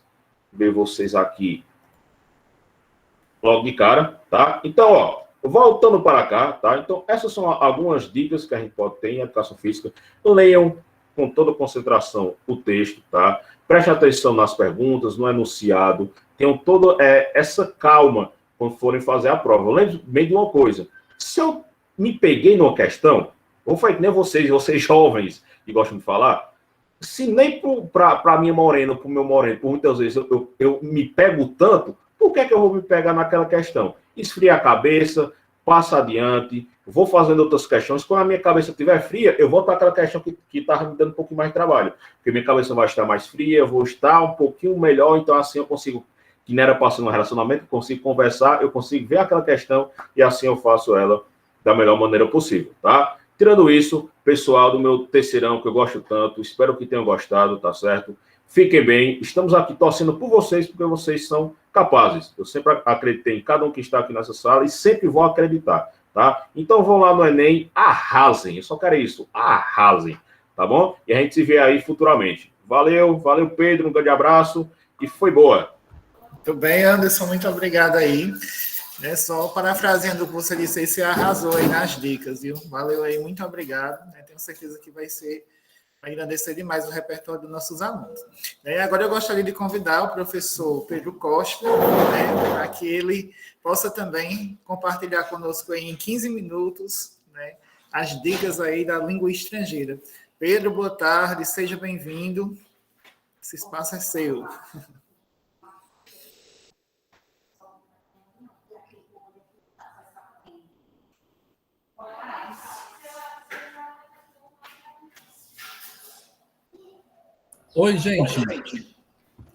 ver vocês aqui logo de cara, tá? Então, ó, voltando para cá, tá? Então, essas são algumas dicas que a gente pode ter em educação física. Leiam com toda concentração o texto, tá? Preste atenção nas perguntas, no enunciado, tenham toda essa calma quando forem fazer a prova. Lembre bem de uma coisa, se eu me peguei numa questão, ou foi que nem vocês jovens que gostam de falar, se nem para a minha morena, para o meu moreno, por muitas vezes eu me pego tanto, por que eu vou me pegar naquela questão? Esfria a cabeça, passa adiante, vou fazendo outras questões. Quando a minha cabeça estiver fria, eu vou para aquela questão que estava me dando um pouquinho mais de trabalho. Porque minha cabeça vai estar mais fria, eu vou estar um pouquinho melhor, então assim eu consigo, que não era passando um relacionamento, eu consigo conversar, eu consigo ver aquela questão e assim eu faço ela da melhor maneira possível, tá? Tirando isso, pessoal do meu terceirão, que eu gosto tanto. Espero que tenham gostado, tá certo? Fiquem bem. Estamos aqui torcendo por vocês, porque vocês são capazes. Eu sempre acreditei em cada um que está aqui nessa sala e sempre vou acreditar, tá? Então vão lá no Enem, arrasem. Eu só quero isso, arrasem, tá bom? E a gente se vê aí futuramente. Valeu, Pedro, um grande abraço e foi boa. Muito bem, Anderson, muito obrigado aí. Só parafraseando o que você disse aí, você arrasou aí nas dicas, viu? Valeu aí, muito obrigado. Tenho certeza que vai engrandecer demais o repertório dos nossos alunos. Agora eu gostaria de convidar o professor Pedro Costa, para que ele possa também compartilhar conosco aí em 15 minutos, as dicas aí da língua estrangeira. Pedro, boa tarde, seja bem-vindo. Esse espaço é seu. Oi, gente.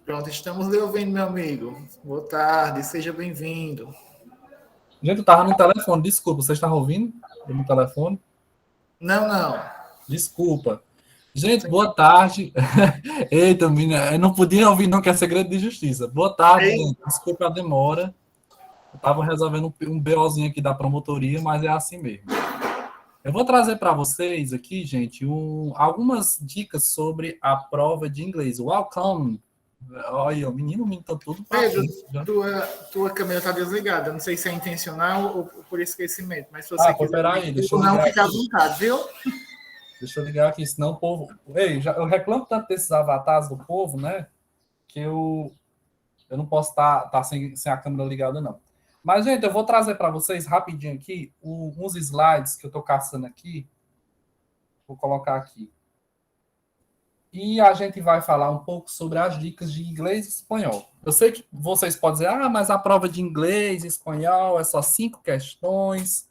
Pronto, estamos lhe ouvindo, meu amigo. Boa tarde, seja bem-vindo. Gente, eu estava no telefone, desculpa, vocês estavam ouvindo no telefone? Não. Desculpa. Gente, boa tarde. Eita, menina, eu não podia ouvir, não, que é segredo de justiça. Boa tarde, gente. Desculpa a demora. Eu estava resolvendo um BOzinho aqui da promotoria, mas é assim mesmo. Eu vou trazer para vocês aqui, gente, algumas dicas sobre a prova de inglês. Welcome! Olha, o menino tá tudo para Pedro, tua câmera está desligada. Não sei se é intencional ou por esquecimento, mas se você quiser... Peraí, deixa eu não, ligar fica à aqui. vontade, viu? Deixa eu ligar aqui, senão o povo... Ei, eu reclamo tanto desses avatares do povo, né? Que eu não posso estar sem a câmera ligada, não. Mas, gente, eu vou trazer para vocês rapidinho aqui uns slides que eu estou caçando aqui. Vou colocar aqui. E a gente vai falar um pouco sobre as dicas de inglês e espanhol. Eu sei que vocês podem dizer, mas a prova de inglês e espanhol é só 5 questões.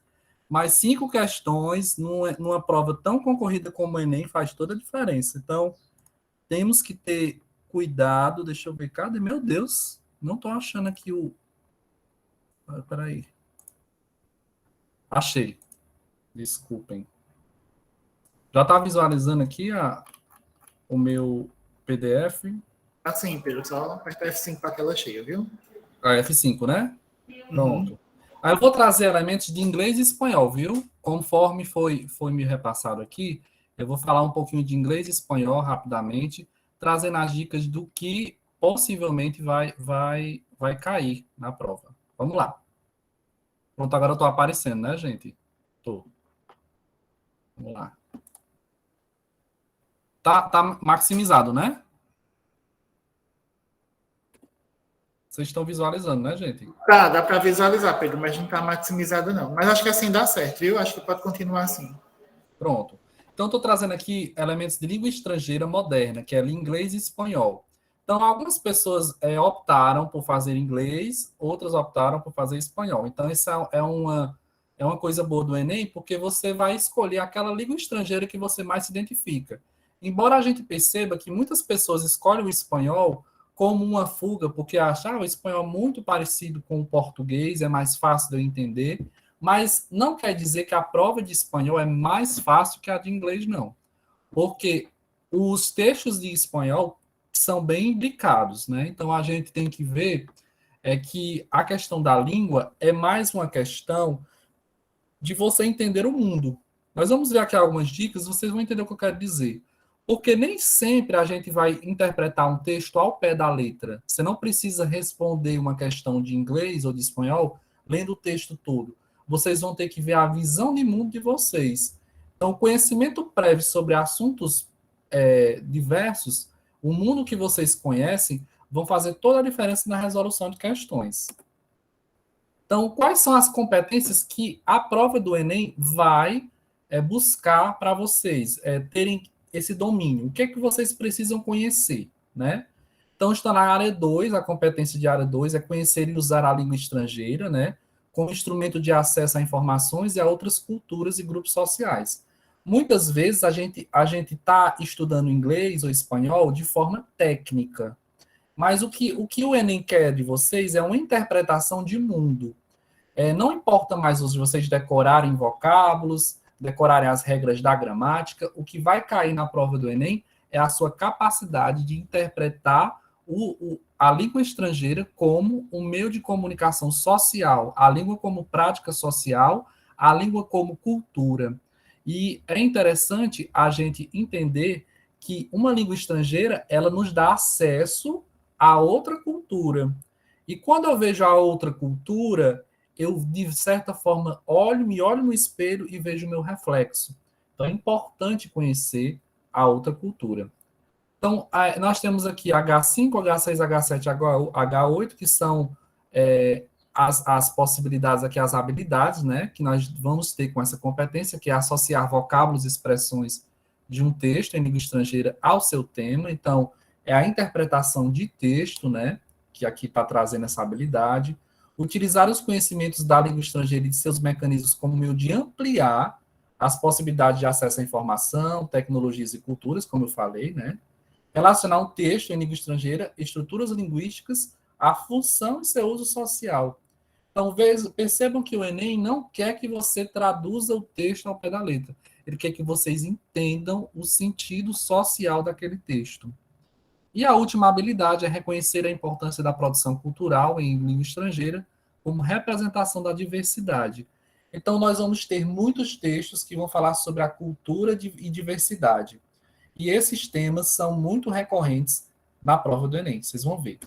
Mas 5 questões numa prova tão concorrida como o Enem faz toda a diferença. Então, temos que ter cuidado. Deixa eu ver, cadê? Meu Deus, não estou achando aqui o... Peraí. Achei. Desculpem. Já está visualizando aqui o meu PDF? Assim, Pedro, só apertar F5 para a tela cheia, viu? F5, né? Pronto. Aí eu vou trazer elementos de inglês e espanhol, viu? Conforme foi me repassado aqui, eu vou falar um pouquinho de inglês e espanhol rapidamente, trazendo as dicas do que possivelmente vai cair na prova. Vamos lá. Pronto, agora eu estou aparecendo, né, gente? Tô. Vamos lá. Tá maximizado, né? Vocês estão visualizando, né, gente? Tá, dá para visualizar, Pedro, mas não está maximizado, não. Mas acho que assim dá certo, viu? Acho que pode continuar assim. Pronto. Então, estou trazendo aqui elementos de língua estrangeira moderna, que é inglês e espanhol. Então, algumas pessoas optaram por fazer inglês, outras optaram por fazer espanhol. Então, isso é uma coisa boa do Enem, porque você vai escolher aquela língua estrangeira que você mais se identifica. Embora a gente perceba que muitas pessoas escolhem o espanhol como uma fuga, porque acham o espanhol muito parecido com o português, é mais fácil de eu entender, mas não quer dizer que a prova de espanhol é mais fácil que a de inglês, não. Porque os textos de espanhol são bem imbricados, né? Então, a gente tem que ver que a questão da língua é mais uma questão de você entender o mundo. Nós vamos ver aqui algumas dicas, vocês vão entender o que eu quero dizer. Porque nem sempre a gente vai interpretar um texto ao pé da letra. Você não precisa responder uma questão de inglês ou de espanhol lendo o texto todo. Vocês vão ter que ver a visão de mundo de vocês. Então, o conhecimento prévio sobre assuntos diversos, o mundo que vocês conhecem, vão fazer toda a diferença na resolução de questões. Então, quais são as competências que a prova do Enem vai buscar para vocês terem esse domínio? O que é que vocês precisam conhecer, né? Então, está na área 2, a competência de área 2 é conhecer e usar a língua estrangeira, né? Como instrumento de acesso a informações e a outras culturas e grupos sociais. Muitas vezes a gente está estudando inglês ou espanhol de forma técnica, mas o que o Enem quer de vocês é uma interpretação de mundo. Não importa mais vocês decorarem vocábulos, decorarem as regras da gramática. O que vai cair na prova do Enem é a sua capacidade de interpretar a língua estrangeira como um meio de comunicação social, a língua como prática social, a língua como cultura. E é interessante a gente entender que uma língua estrangeira, ela nos dá acesso a outra cultura. E quando eu vejo a outra cultura, eu, de certa forma, me olho no espelho e vejo o meu reflexo. Então, é importante conhecer a outra cultura. Então, nós temos aqui H5, H6, H7, H8, que são as possibilidades aqui, as habilidades, né, que nós vamos ter com essa competência, que é associar vocábulos e expressões de um texto em língua estrangeira ao seu tema. Então, é a interpretação de texto, né, que aqui está trazendo essa habilidade. Utilizar os conhecimentos da língua estrangeira e de seus mecanismos como meio de ampliar as possibilidades de acesso à informação, tecnologias e culturas, como eu falei, né? Relacionar um texto em língua estrangeira, estruturas linguísticas, a função e seu uso social. Então, percebam que o Enem não quer que você traduza o texto ao pé da letra. Ele quer que vocês entendam o sentido social daquele texto. E a última habilidade é reconhecer a importância da produção cultural em língua estrangeira como representação da diversidade. Então, nós vamos ter muitos textos que vão falar sobre a cultura e diversidade. E esses temas são muito recorrentes na prova do Enem, vocês vão ver.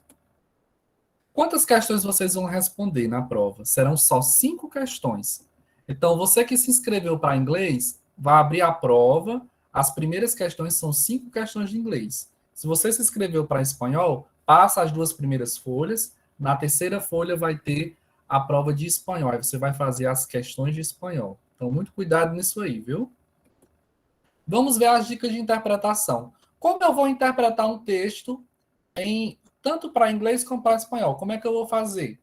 Quantas questões vocês vão responder na prova? Serão só 5 questões. Então, você que se inscreveu para inglês, vai abrir a prova, as primeiras questões são 5 questões de inglês. Se você se inscreveu para espanhol, passa as 2 primeiras folhas, na terceira folha vai ter a prova de espanhol, aí você vai fazer as questões de espanhol. Então, muito cuidado nisso aí, viu? Vamos ver as dicas de interpretação. Como eu vou interpretar um texto tanto para inglês como para espanhol? Como é que eu vou fazer?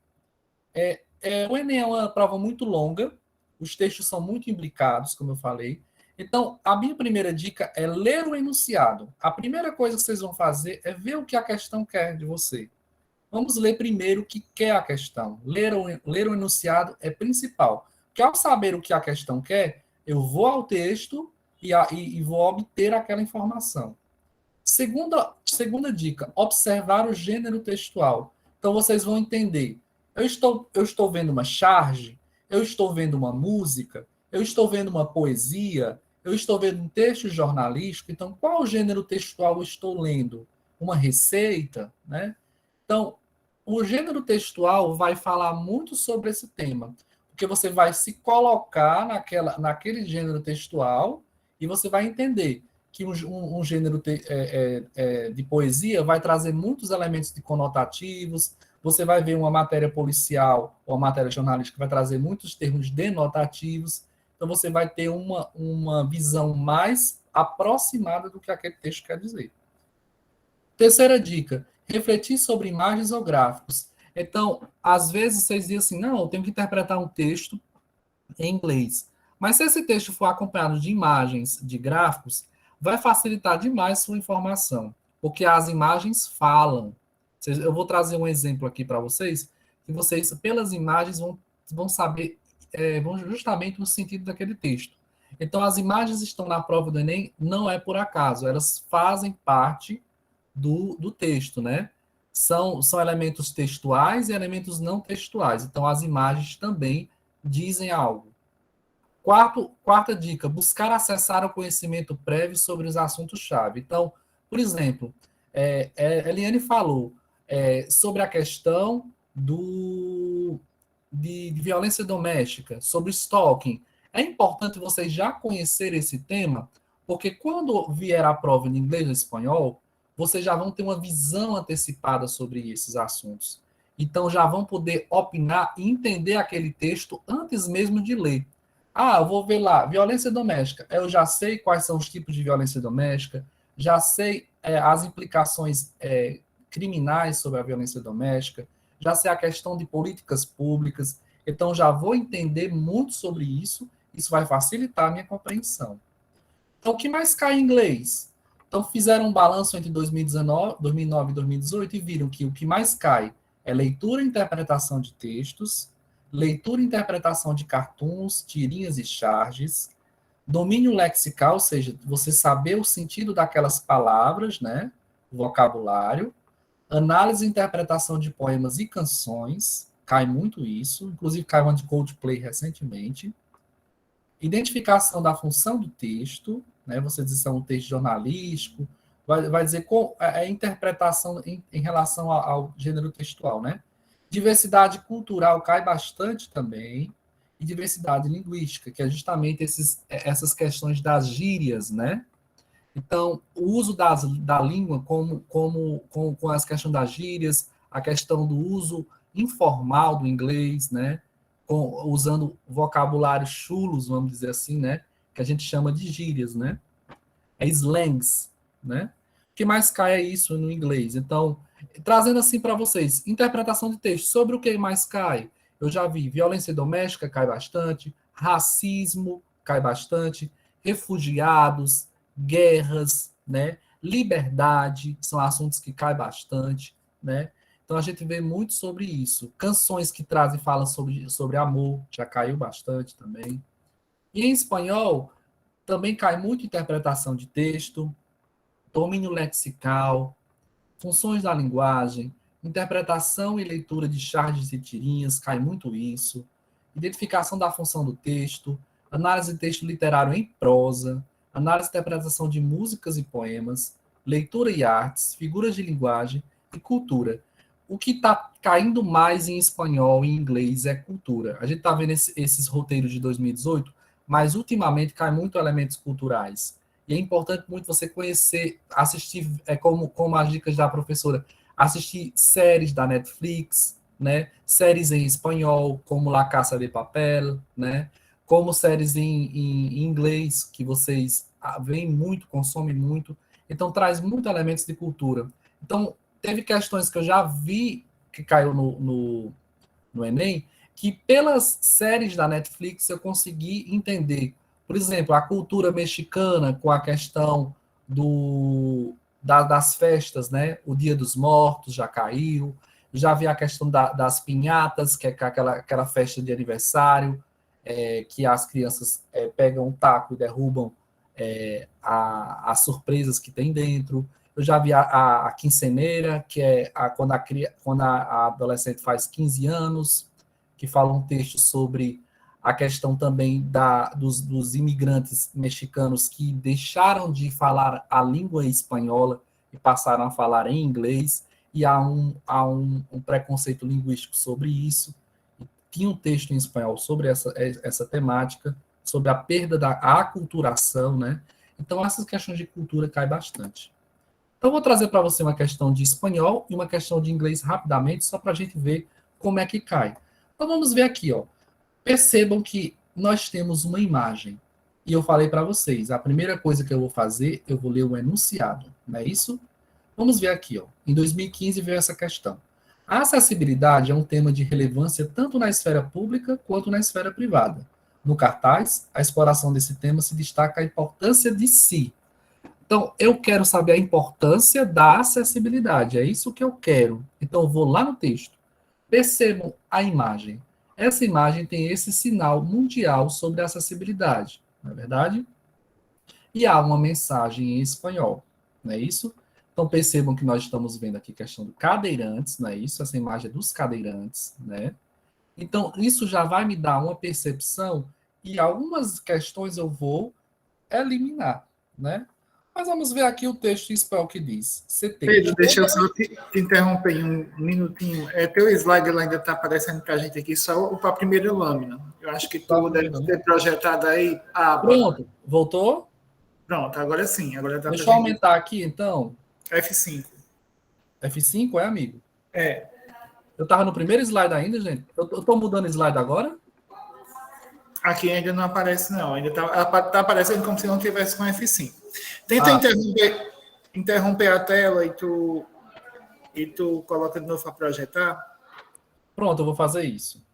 O Enem é uma prova muito longa, os textos são muito imbricados, como eu falei. Então, a minha primeira dica é ler o enunciado. A primeira coisa que vocês vão fazer é ver o que a questão quer de você. Vamos ler primeiro o que quer a questão. Ler o enunciado é principal. Porque ao saber o que a questão quer, eu vou ao texto e vou obter aquela informação. Segunda dica, observar o gênero textual. Então, vocês vão entender. Eu estou vendo uma charge, eu estou vendo uma música, eu estou vendo uma poesia, eu estou vendo um texto jornalístico. Então, qual gênero textual eu estou lendo? Uma receita, né? Então, o gênero textual vai falar muito sobre esse tema, porque você vai se colocar naquele gênero textual e você vai entender que um gênero de poesia vai trazer muitos elementos de conotativos, você vai ver uma matéria policial ou uma matéria jornalística que vai trazer muitos termos denotativos, então você vai ter uma visão mais aproximada do que aquele texto quer dizer. Terceira dica, refletir sobre imagens ou gráficos. Então, às vezes vocês dizem assim, não, eu tenho que interpretar um texto em inglês. Mas se esse texto for acompanhado de imagens, de gráficos, vai facilitar demais sua informação, porque as imagens falam. Eu vou trazer um exemplo aqui para vocês, que vocês, pelas imagens, vão saber justamente o sentido daquele texto. Então, as imagens estão na prova do Enem, não é por acaso, elas fazem parte do texto, né? São elementos textuais e elementos não textuais. Então, as imagens também dizem algo. Quarta dica, buscar acessar o conhecimento prévio sobre os assuntos-chave. Então, por exemplo, Eliane falou sobre a questão de violência doméstica, sobre stalking. É importante vocês já conhecerem esse tema, porque quando vier a prova em inglês ou espanhol, vocês já vão ter uma visão antecipada sobre esses assuntos. Então, já vão poder opinar e entender aquele texto antes mesmo de ler. Eu vou ver lá, violência doméstica. Eu já sei quais são os tipos de violência doméstica, já sei as implicações criminais sobre a violência doméstica, já sei a questão de políticas públicas, então já vou entender muito sobre isso vai facilitar a minha compreensão. Então, o que mais cai em inglês? Então, fizeram um balanço entre 2009 e 2018 e viram que o que mais cai é leitura e interpretação de textos, leitura e interpretação de cartoons, tirinhas e charges, Domínio lexical, ou seja, você saber o sentido daquelas palavras, né? O vocabulário. Análise e interpretação de poemas e canções, cai muito isso. Inclusive, caiu uma de Coldplay recentemente. Identificação da função do texto, né? Você diz se é um texto jornalístico, vai dizer a interpretação em relação ao gênero textual, né? Diversidade cultural cai bastante também, e diversidade linguística, que é justamente essas questões das gírias, né? Então, o uso da língua com as questões das gírias, a questão do uso informal do inglês, né? Usando vocabulários chulos, vamos dizer assim, né? Que a gente chama de gírias, né? É slangs, né? O que mais cai é isso no inglês. Então, trazendo assim para vocês, interpretação de texto, sobre o que mais cai? Eu já vi violência doméstica cai bastante, racismo cai bastante, refugiados, guerras, né? Liberdade, são assuntos que caem bastante, né? Então a gente vê muito sobre isso. Canções que trazem falam sobre amor, já caiu bastante também. E em espanhol, também cai muito interpretação de texto, domínio lexical, funções da linguagem, interpretação e leitura de charges e tirinhas, cai muito isso, identificação da função do texto, análise de texto literário em prosa, análise e interpretação de músicas e poemas, leitura e artes, figuras de linguagem e cultura. O que está caindo mais em espanhol e em inglês é cultura. A gente está vendo esses roteiros de 2018, mas ultimamente cai muito elementos culturais. E é importante muito você conhecer, assistir, como as dicas da professora, assistir séries da Netflix, né? Séries em espanhol, como La Casa de Papel, né? Como séries em inglês, que vocês veem muito, consomem muito. Então, traz muitos elementos de cultura. Então, teve questões que eu já vi que caiu no Enem, que pelas séries da Netflix eu consegui entender. Por exemplo, a cultura mexicana com a questão das festas, né? O Dia dos Mortos já caiu. Já vi a questão das pinhatas, que é aquela festa de aniversário, que as crianças pegam um taco e derrubam as surpresas que tem dentro. Eu já vi a quinceneira, que é quando a adolescente faz 15 anos, que fala um texto sobre a questão também dos imigrantes mexicanos que deixaram de falar a língua espanhola e passaram a falar em inglês, e há um preconceito linguístico sobre isso. Tinha um texto em espanhol sobre essa temática, sobre a perda da aculturação, né? Então, essas questões de cultura caem bastante. Então, eu vou trazer para você uma questão de espanhol e uma questão de inglês rapidamente, só para a gente ver como é que cai. Então, vamos ver aqui, ó. Percebam que nós temos uma imagem. E eu falei para vocês, a primeira coisa que eu vou fazer, eu vou ler o enunciado, não é isso? Vamos ver aqui, ó. Em 2015 veio essa questão. A acessibilidade é um tema de relevância tanto na esfera pública quanto na esfera privada. No cartaz, a exploração desse tema se destaca a importância de si. Então, eu quero saber a importância da acessibilidade, é isso que eu quero. Então, eu vou lá no texto. Percebam a imagem. Essa imagem tem esse sinal mundial sobre a acessibilidade, não é verdade? E há uma mensagem em espanhol, não é isso? Então, percebam que nós estamos vendo aqui a questão de cadeirantes, não é isso? Essa imagem é dos cadeirantes, né? Então, isso já vai me dar uma percepção e algumas questões eu vou eliminar, né? Mas vamos ver aqui o texto em espanhol que diz. Pedro, deixa eu só te interromper um minutinho. Teu slide lá ainda está aparecendo para a gente aqui, só para a primeira lâmina. Eu acho que tu deve ter projetado aí. Pronto, voltou? Pronto, agora sim. Agora tá. Deixa eu aumentar aqui, então. F5. F5 é, amigo? É. Eu estava no primeiro slide ainda, gente. Eu estou mudando slide agora? Aqui ainda não aparece, não. Ainda tá aparecendo como se não tivesse com F5. Tenta interromper a tela e tu coloca de novo para projetar. Pronto, eu vou fazer isso.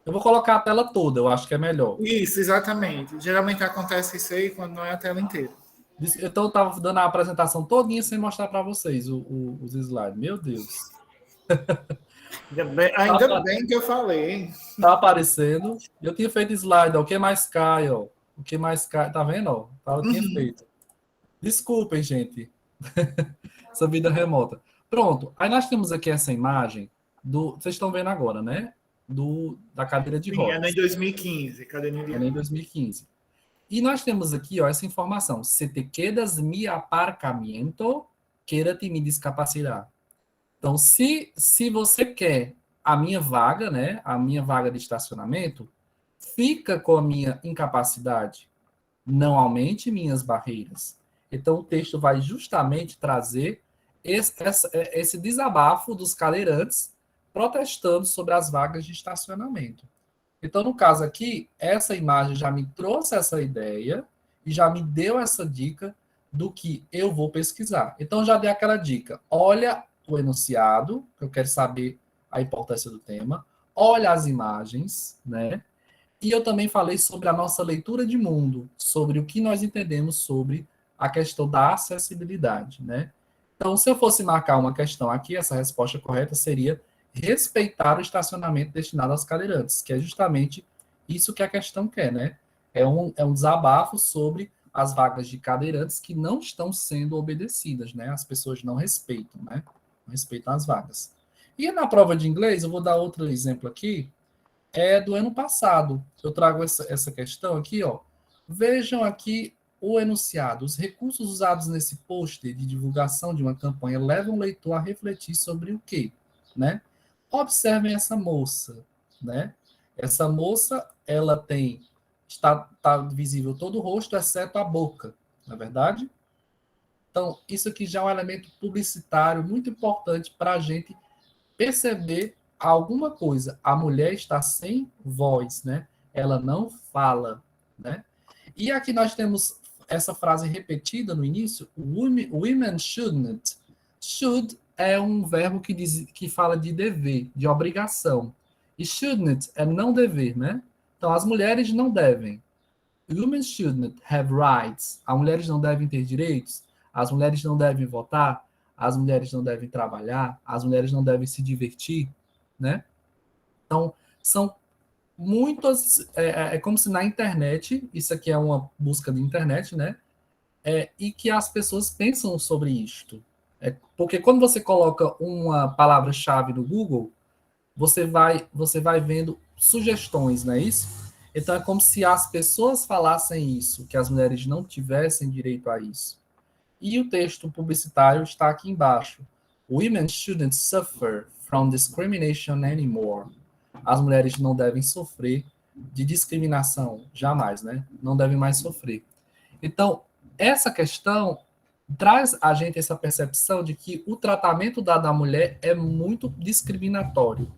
Eu vou colocar a tela toda, eu acho que é melhor. Isso, exatamente. Geralmente acontece isso aí quando não é a tela inteira. Então eu estava dando a apresentação todinha sem mostrar para vocês os slides. Meu Deus. Ainda bem que eu falei, hein? Tá aparecendo. Eu tinha feito slide, ó. O que mais cai, ó? O que mais cai? Tá vendo? Ó, eu tinha feito. Desculpem, gente. Essa vida remota. Pronto. Aí nós temos aqui essa imagem do. Vocês estão vendo agora, né? Da cadeira de Sim, é rodas. em 2015, cadeirinha de É em 2015. E nós temos aqui, ó, essa informação. Se te quedas mi aparcamiento, quédate mi discapacidad. Então, se você quer a minha vaga, né? A minha vaga de estacionamento, fica com a minha incapacidade. Não aumente minhas barreiras. Então, o texto vai justamente trazer esse desabafo dos cadeirantes protestando sobre as vagas de estacionamento. Então, no caso aqui, essa imagem já me trouxe essa ideia e já me deu essa dica do que eu vou pesquisar. Então, já dei aquela dica. Olha o enunciado, que eu quero saber a importância do tema. Olha as imagens, né? E eu também falei sobre a nossa leitura de mundo, sobre o que nós entendemos sobre a questão da acessibilidade, né? Então, se eu fosse marcar uma questão aqui, essa resposta correta seria respeitar o estacionamento destinado aos cadeirantes, que é justamente isso que a questão quer, né? É um desabafo sobre as vagas de cadeirantes que não estão sendo obedecidas, né? As pessoas não respeitam, né? Não respeitam as vagas. E na prova de inglês, eu vou dar outro exemplo aqui, é do ano passado. Eu trago essa questão aqui, ó. Vejam aqui o enunciado. Os recursos usados nesse pôster de divulgação de uma campanha levam o leitor a refletir sobre o quê, né? Observem essa moça, né? Essa moça, ela está visível todo o rosto, exceto a boca, não é verdade? Então, isso aqui já é um elemento publicitário muito importante para a gente perceber alguma coisa. A mulher está sem voz, né? Ela não fala, né? E aqui nós temos essa frase repetida no início, women shouldn't. Should é um verbo que fala de dever, de obrigação. E shouldn't é não dever, né? Então, as mulheres não devem. Women shouldn't have rights. As mulheres não devem ter direitos. As mulheres não devem votar. As mulheres não devem trabalhar. As mulheres não devem se divertir, né? Então, são muitas... É como se na internet, isso aqui é uma busca de internet, né? E que as pessoas pensam sobre isto. Porque quando você coloca uma palavra-chave no Google, você vai vendo sugestões, não é isso? Então é como se as pessoas falassem isso, que as mulheres não tivessem direito a isso. E o texto publicitário está aqui embaixo. Women shouldn't suffer from discrimination anymore. As mulheres não devem sofrer de discriminação, jamais, né? Não devem mais sofrer. Então, essa questão traz a gente essa percepção de que o tratamento dado à mulher é muito discriminatório.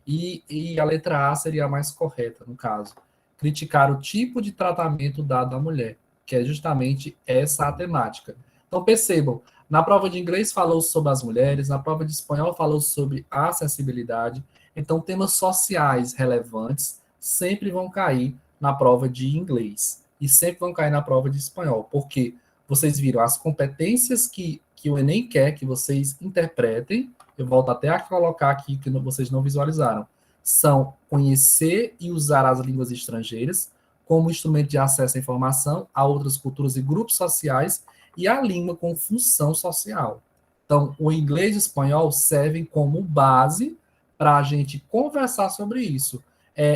E a letra A seria a mais correta, no caso. Criticar o tipo de tratamento dado à mulher, que é justamente essa a temática. Então, percebam, na prova de inglês falou sobre as mulheres, na prova de espanhol falou sobre a acessibilidade. Então, temas sociais relevantes sempre vão cair na prova de inglês e sempre vão cair na prova de espanhol, porque vocês viram as competências que o Enem quer que vocês interpretem. Eu volto até a colocar aqui que vocês não visualizaram. São conhecer e usar as línguas estrangeiras como instrumento de acesso à informação a outras culturas e grupos sociais e a língua com função social. Então, o inglês e o espanhol servem como base para a gente conversar sobre isso.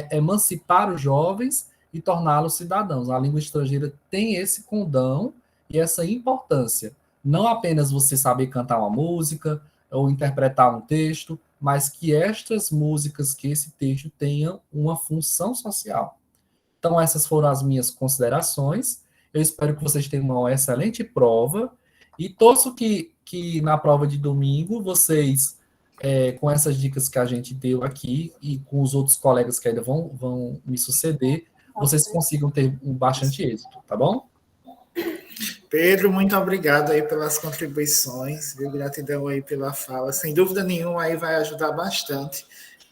Emancipar os jovens e torná-los cidadãos. A língua estrangeira tem esse condão e essa importância. Não apenas você saber cantar uma música ou interpretar um texto, mas que estas músicas, que esse texto tenha uma função social. Então, essas foram as minhas considerações. Eu espero que vocês tenham uma excelente prova e torço que na prova de domingo vocês, com essas dicas que a gente deu aqui e com os outros colegas que ainda vão me suceder, vocês consigam ter bastante êxito, tá bom? Pedro, muito obrigado aí pelas contribuições, viu? Gratidão aí pela fala. Sem dúvida nenhuma, aí vai ajudar bastante.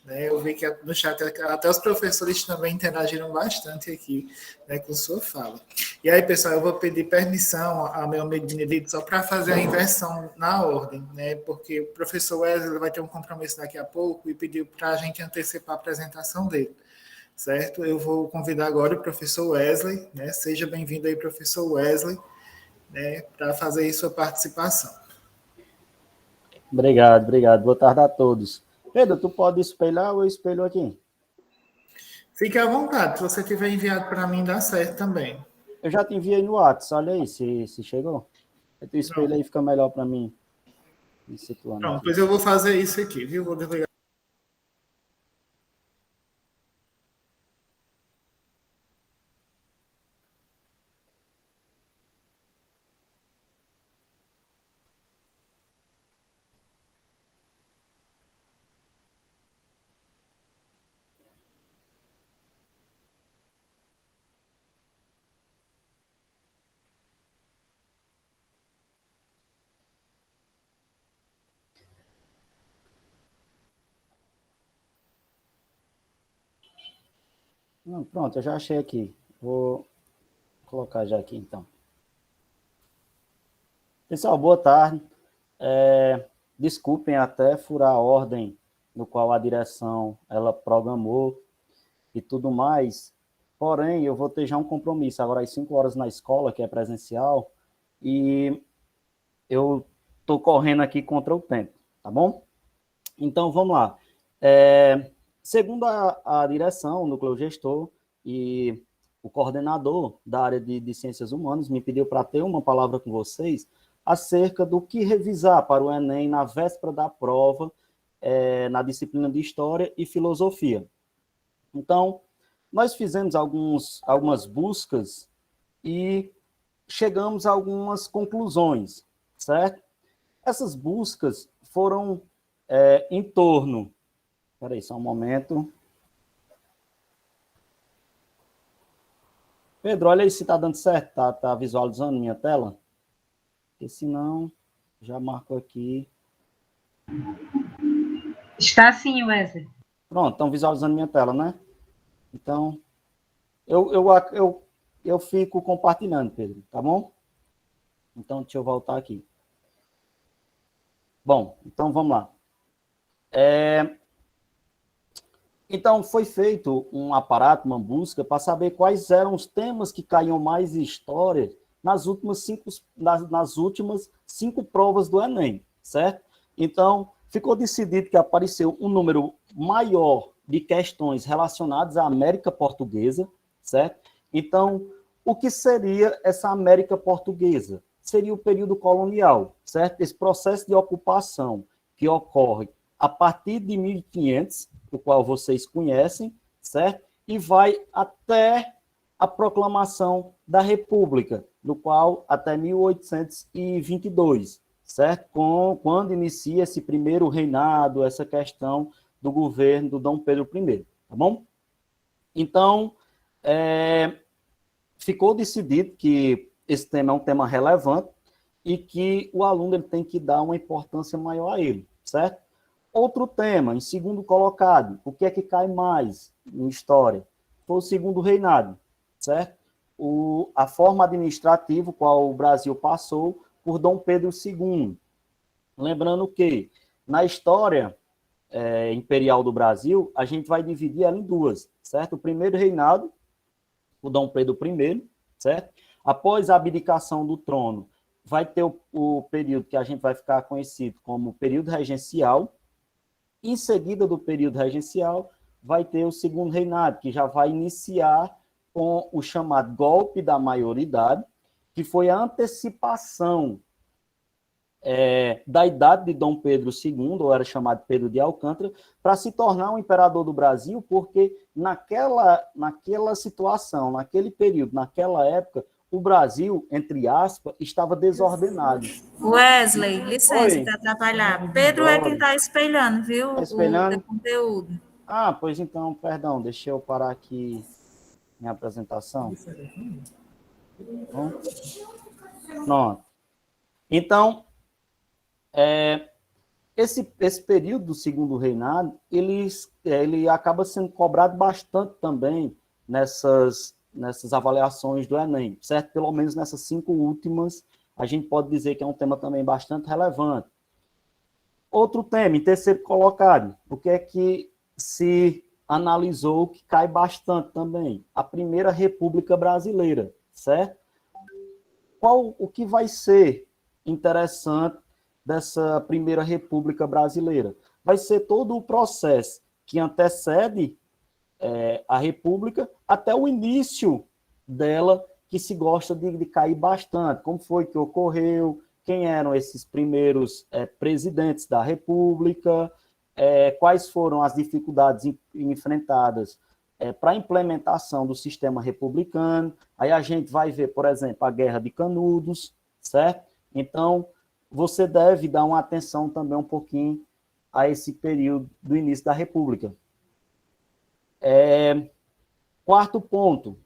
Né? Eu vi que no chat até os professores também interagiram bastante aqui, né, com sua fala. E aí, pessoal, eu vou pedir permissão ao meu amigo Benedito só para fazer a inversão na ordem, né? Porque o professor Wesley vai ter um compromisso daqui a pouco e pediu para a gente antecipar a apresentação dele. certo? Eu vou convidar agora o professor Wesley, né? Seja bem-vindo aí, professor Wesley, né, para fazer aí sua participação. Obrigado, obrigado. Boa tarde a todos. Pedro, tu pode espelhar ou eu espelho aqui? Fique à vontade, se você tiver enviado para mim, dá certo também. Eu já te enviei no WhatsApp, olha aí se chegou. Tu espelha aí, fica melhor para mim me situando Pronto, aqui. pois eu vou fazer isso aqui, viu? Vou desligar. Não, pronto, eu já achei aqui. Vou colocar já aqui, então. Pessoal, boa tarde. Desculpem até furar a ordem no qual a direção ela programou e tudo mais. Porém, eu vou ter já um compromisso agora às 5 horas na escola, que é presencial, e eu estou correndo aqui contra o tempo, tá bom? Então, vamos lá. Segundo a direção, o núcleo gestor e o coordenador da área de ciências humanas me pediu para ter uma palavra com vocês acerca do que revisar para o Enem na véspera da prova, na disciplina de História e Filosofia. Então, nós fizemos algumas buscas e chegamos a algumas conclusões, certo? Essas buscas foram em torno... Espera aí, só um momento. Pedro, olha aí se está dando certo, tá visualizando minha tela? Porque senão, já marco aqui. Está sim, Wesley. Pronto, estão visualizando minha tela, né? Então, eu fico compartilhando, Pedro, tá bom? Então, deixa eu voltar aqui. Bom, então vamos lá. Então, foi feito um aparato, uma busca, para saber quais eram os temas que caíam mais em história nas últimas 5 provas do Enem, certo? Então, ficou decidido que apareceu um número maior de questões relacionadas à América Portuguesa, certo? Então, o que seria essa América Portuguesa? Seria o período colonial, certo? Esse processo de ocupação que ocorre a partir de 1500, o qual vocês conhecem, certo? E vai até a proclamação da República, do qual até 1822, certo? Quando inicia esse primeiro reinado, essa questão do governo do Dom Pedro I, tá bom? Então, ficou decidido que esse tema é um tema relevante e que o aluno ele tem que dar uma importância maior a ele, certo? Outro tema, em segundo colocado, o que é que cai mais em história? Foi o segundo reinado, certo? A forma administrativa, qual o Brasil passou por Dom Pedro II. Lembrando que, na história imperial do Brasil, a gente vai dividir ela em duas, certo? O primeiro reinado, o Dom Pedro I, certo? Após a abdicação do trono, vai ter o período que a gente vai ficar conhecido como período regencial. Em seguida do período regencial, vai ter o segundo reinado, que já vai iniciar com o chamado golpe da maioridade, que foi a antecipação da idade de Dom Pedro II, ou era chamado Pedro de Alcântara, para se tornar um imperador do Brasil, porque naquela situação, naquele período, naquela época, o Brasil, entre aspas, estava desordenado. Wesley, licença, Oi. para atrapalhar. Pedro é quem está espelhando, viu? Tá espelhando? O conteúdo. Ah, pois então, perdão, deixa eu parar aqui minha apresentação. Pronto. Então, esse período do segundo reinado, ele acaba sendo cobrado bastante também nessas avaliações do Enem, certo? Pelo menos nessas 5 últimas, a gente pode dizer que é um tema também bastante relevante. Outro tema, em terceiro colocado, o que é que se analisou que cai bastante também, a Primeira República Brasileira, certo? O que vai ser interessante dessa Primeira República Brasileira? Vai ser todo o processo que antecede a República até o início dela, que se gosta de cair bastante. Como foi que ocorreu? Quem eram esses primeiros presidentes da República? Quais foram as dificuldades enfrentadas para a implementação do sistema republicano? Aí a gente vai ver, por exemplo, a Guerra de Canudos, certo? Então, você deve dar uma atenção também um pouquinho a esse período do início da República. Quarto ponto.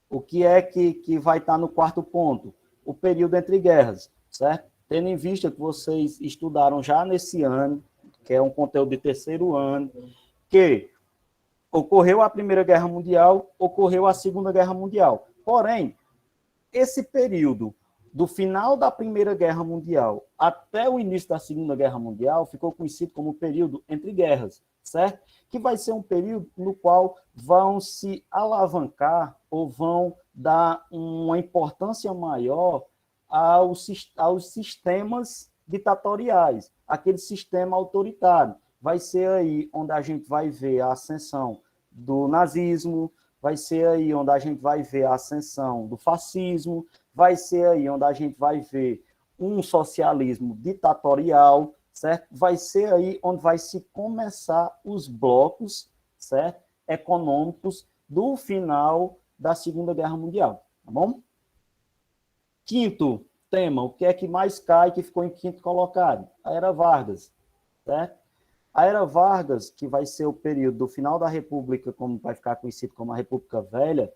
O que é que vai estar no quarto ponto? O período entre guerras, certo? Tendo em vista que vocês estudaram já nesse ano, que é um conteúdo de terceiro ano, que ocorreu a Primeira Guerra Mundial, ocorreu a Segunda Guerra Mundial. Porém, esse período do final da Primeira Guerra Mundial até o início da Segunda Guerra Mundial ficou conhecido como período entre guerras, certo? Que vai ser um período no qual vão se alavancar ou vão dar uma importância maior aos sistemas ditatoriais, aquele sistema autoritário. Vai ser aí onde a gente vai ver a ascensão do nazismo, vai ser aí onde a gente vai ver a ascensão do fascismo, vai ser aí onde a gente vai ver um socialismo ditatorial, certo? Vai ser aí onde vai se começar os blocos, certo? Econômicos do final da Segunda Guerra Mundial, tá bom? Quinto tema, o que é que mais cai, que ficou em quinto colocado? A Era Vargas, certo? A Era Vargas, que vai ser o período do final da República, como vai ficar conhecido como a República Velha,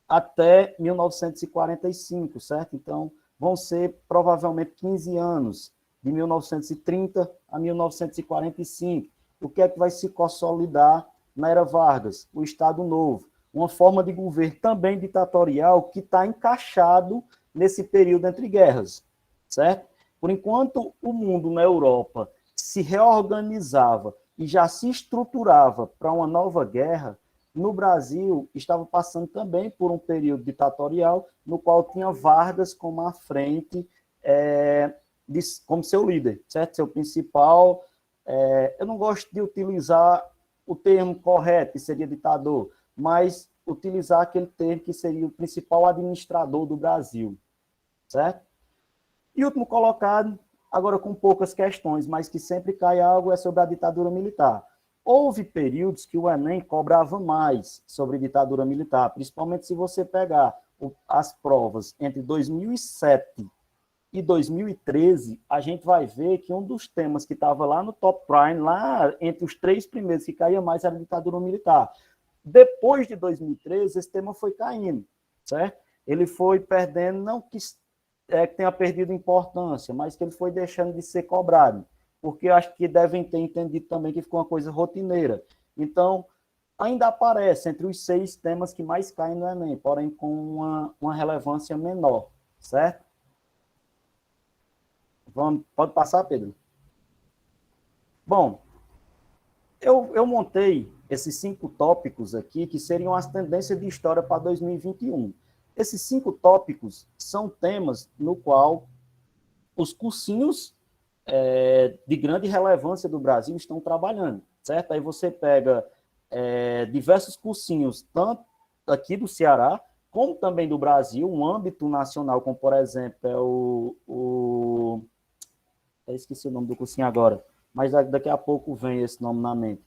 até 1945, certo? Então, vão ser provavelmente 15 anos, de 1930 a 1945. O que é que vai se consolidar na Era Vargas? O Estado Novo, uma forma de governo também ditatorial que está encaixado nesse período entre guerras, certo? Por enquanto, o mundo na Europa se reorganizava e já se estruturava para uma nova guerra, no Brasil estava passando também por um período ditatorial, no qual tinha Vargas como à frente, como seu líder, certo? Seu principal. Eu não gosto de utilizar o termo correto, que seria ditador, mas utilizar aquele termo que seria o principal administrador do Brasil, certo? E último colocado, agora com poucas questões, mas que sempre cai algo, é sobre a ditadura militar. Houve períodos que o Enem cobrava mais sobre ditadura militar, principalmente se você pegar as provas entre 2007 e 2013, a gente vai ver que um dos temas que estava lá no top prime, lá entre os 3 primeiros que caía mais, era a ditadura militar. Depois de 2013, esse tema foi caindo, certo? Ele foi perdendo, não que tenha perdido importância, mas que ele foi deixando de ser cobrado, porque eu acho que devem ter entendido também que ficou uma coisa rotineira. Então, ainda aparece entre os 6 temas que mais caem no Enem, porém com uma relevância menor, certo? Pode passar, Pedro? Bom, eu montei esses 5 tópicos aqui, que seriam as tendências de história para 2021. Esses 5 tópicos são temas no qual os cursinhos de grande relevância do Brasil estão trabalhando, certo? Aí você pega diversos cursinhos, tanto aqui do Ceará, como também do Brasil, um âmbito nacional, como, por exemplo, eu esqueci o nome do cursinho agora, mas daqui a pouco vem esse nome na mente.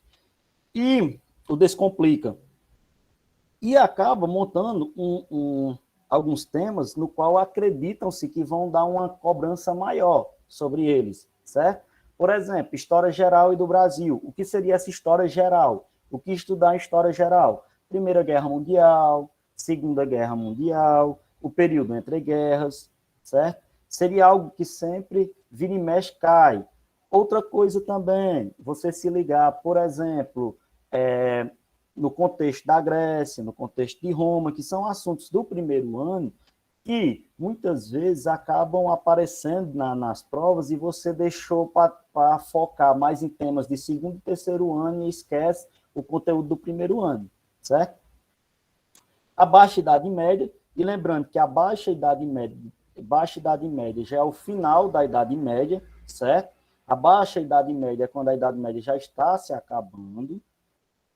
E o Descomplica. E acaba montando alguns temas no qual acreditam-se que vão dar uma cobrança maior sobre eles, certo? Por exemplo, História Geral e do Brasil. O que seria essa História Geral? O que estudar em História Geral? Primeira Guerra Mundial, Segunda Guerra Mundial, o período entre guerras, certo? Seria algo que sempre vira e mexe cai. Outra coisa também, você se ligar, por exemplo, no contexto da Grécia, no contexto de Roma, que são assuntos do primeiro ano, que muitas vezes acabam aparecendo nas provas e você deixou para focar mais em temas de segundo e terceiro ano e esquece o conteúdo do primeiro ano, certo? A baixa idade média, e lembrando que a baixa idade média já é o final da idade média, certo? A baixa idade média é quando a idade média já está se acabando.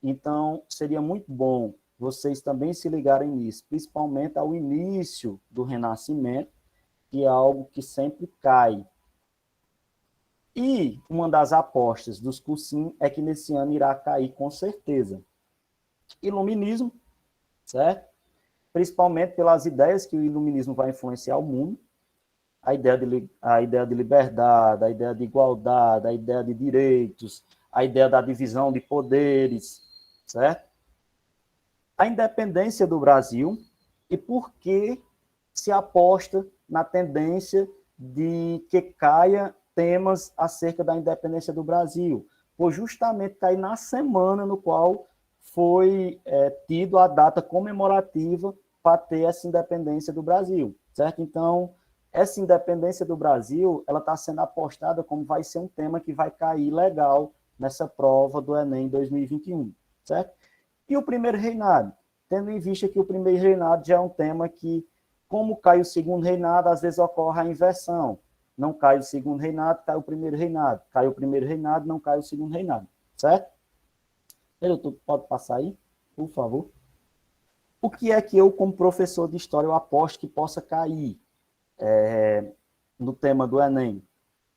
Então, seria muito bom vocês também se ligarem nisso, principalmente ao início do Renascimento, que é algo que sempre cai. E uma das apostas dos cursinhos é que nesse ano irá cair com certeza. Iluminismo, certo? Principalmente pelas ideias que o iluminismo vai influenciar o mundo, a ideia de liberdade, a ideia de igualdade, a ideia de direitos, a ideia da divisão de poderes, certo? A independência do Brasil e por que se aposta na tendência de que caia temas acerca da independência do Brasil, por justamente cair na semana no qual foi tido a data comemorativa para ter essa independência do Brasil, certo? Então, essa independência do Brasil, ela está sendo apostada como vai ser um tema que vai cair legal nessa prova do Enem 2021, certo? E o primeiro reinado, tendo em vista que o primeiro reinado já é um tema que, como cai o segundo reinado, às vezes ocorre a inversão. Não cai o segundo reinado, cai o primeiro reinado. Cai o primeiro reinado, não cai o segundo reinado, certo? Pedro, tu pode passar aí, por favor? O que é que eu, como professor de história, eu aposto que possa cair no tema do Enem?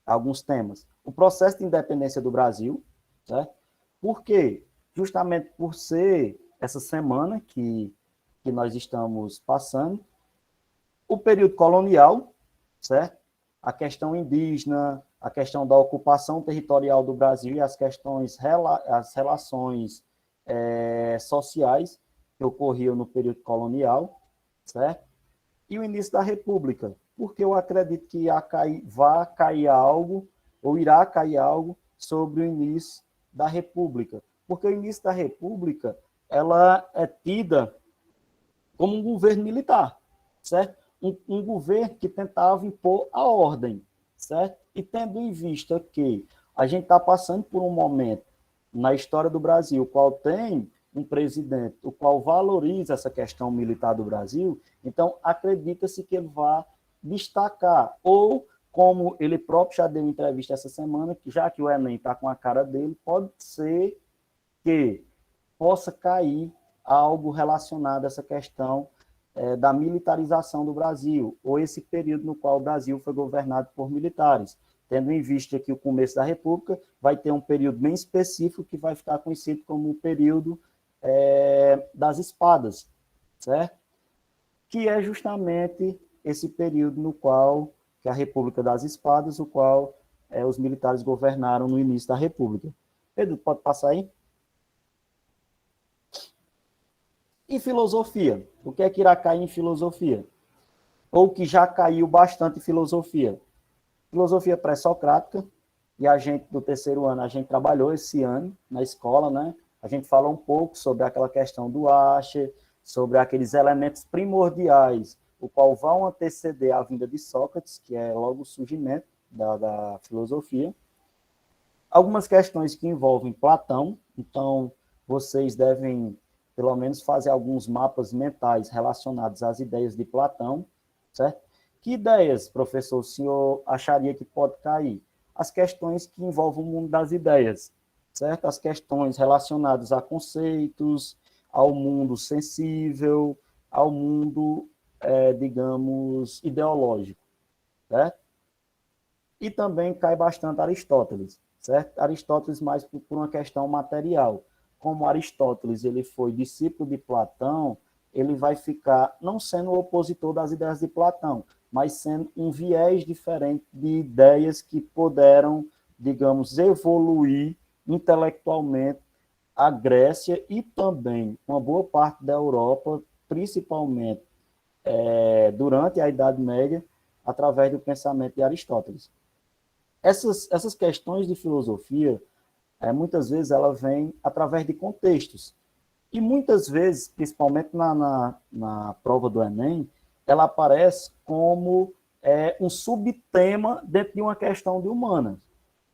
Alguns temas. O processo de independência do Brasil, certo? Por quê? Justamente por ser essa semana que nós estamos passando, o período colonial, certo? A questão indígena, a questão da ocupação territorial do Brasil e as relações sociais que ocorriam no período colonial, certo? E o início da República, porque eu acredito que vai cair algo, ou irá cair algo, sobre o início da República. Porque o início da República, ela é tida como um governo militar, certo? Um governo que tentava impor a ordem, certo? E tendo em vista que a gente está passando por um momento na história do Brasil, o qual tem um presidente, o qual valoriza essa questão militar do Brasil, então acredita-se que ele vai destacar, ou como ele próprio já deu entrevista essa semana, que já que o Enem está com a cara dele, pode ser que possa cair algo relacionado a essa questão da militarização do Brasil, ou esse período no qual o Brasil foi governado por militares, tendo em vista que o começo da República vai ter um período bem específico que vai ficar conhecido como o período das espadas, certo? Que é justamente esse período no qual, que é a República das Espadas, o qual os militares governaram no início da República. Pedro, pode passar aí? E filosofia? O que é que irá cair em filosofia? Ou que já caiu bastante em filosofia? Filosofia pré-socrática, e a gente, do terceiro ano, a gente trabalhou esse ano na escola, né? A gente falou um pouco sobre aquela questão do Ache, sobre aqueles elementos primordiais, o qual vão anteceder a vinda de Sócrates, que é logo o surgimento da filosofia. Algumas questões que envolvem Platão, então vocês devem, pelo menos, fazer alguns mapas mentais relacionados às ideias de Platão, certo? Que ideias, professor, o senhor acharia que pode cair? As questões que envolvem o mundo das ideias, certo? As questões relacionadas a conceitos, ao mundo sensível, ao mundo, digamos, ideológico, certo? E também cai bastante Aristóteles, certo? Aristóteles mais por uma questão material. Como Aristóteles ele foi discípulo de Platão, ele vai ficar não sendo o opositor das ideias de Platão, mas sendo um viés diferente de ideias que puderam, digamos, evoluir intelectualmente a Grécia e também uma boa parte da Europa, principalmente durante a Idade Média, através do pensamento de Aristóteles. Essas questões de filosofia, muitas vezes, ela vem através de contextos. E muitas vezes, principalmente na prova do Enem, ela aparece como um subtema dentro de uma questão de humanas.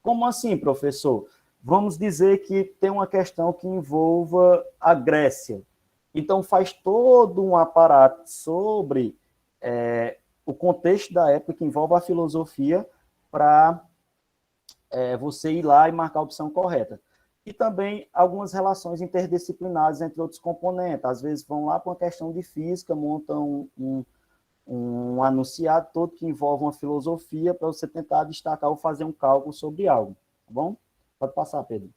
Como assim, professor? Vamos dizer que tem uma questão que envolva a Grécia. Então, faz todo um aparato sobre o contexto da época que envolve a filosofia para você ir lá e marcar a opção correta. E também algumas relações interdisciplinares entre outros componentes. Às vezes vão lá para uma questão de física, montam um anunciado todo que envolve uma filosofia para você tentar destacar ou fazer um cálculo sobre algo. Tá bom? Pode passar, Pedro.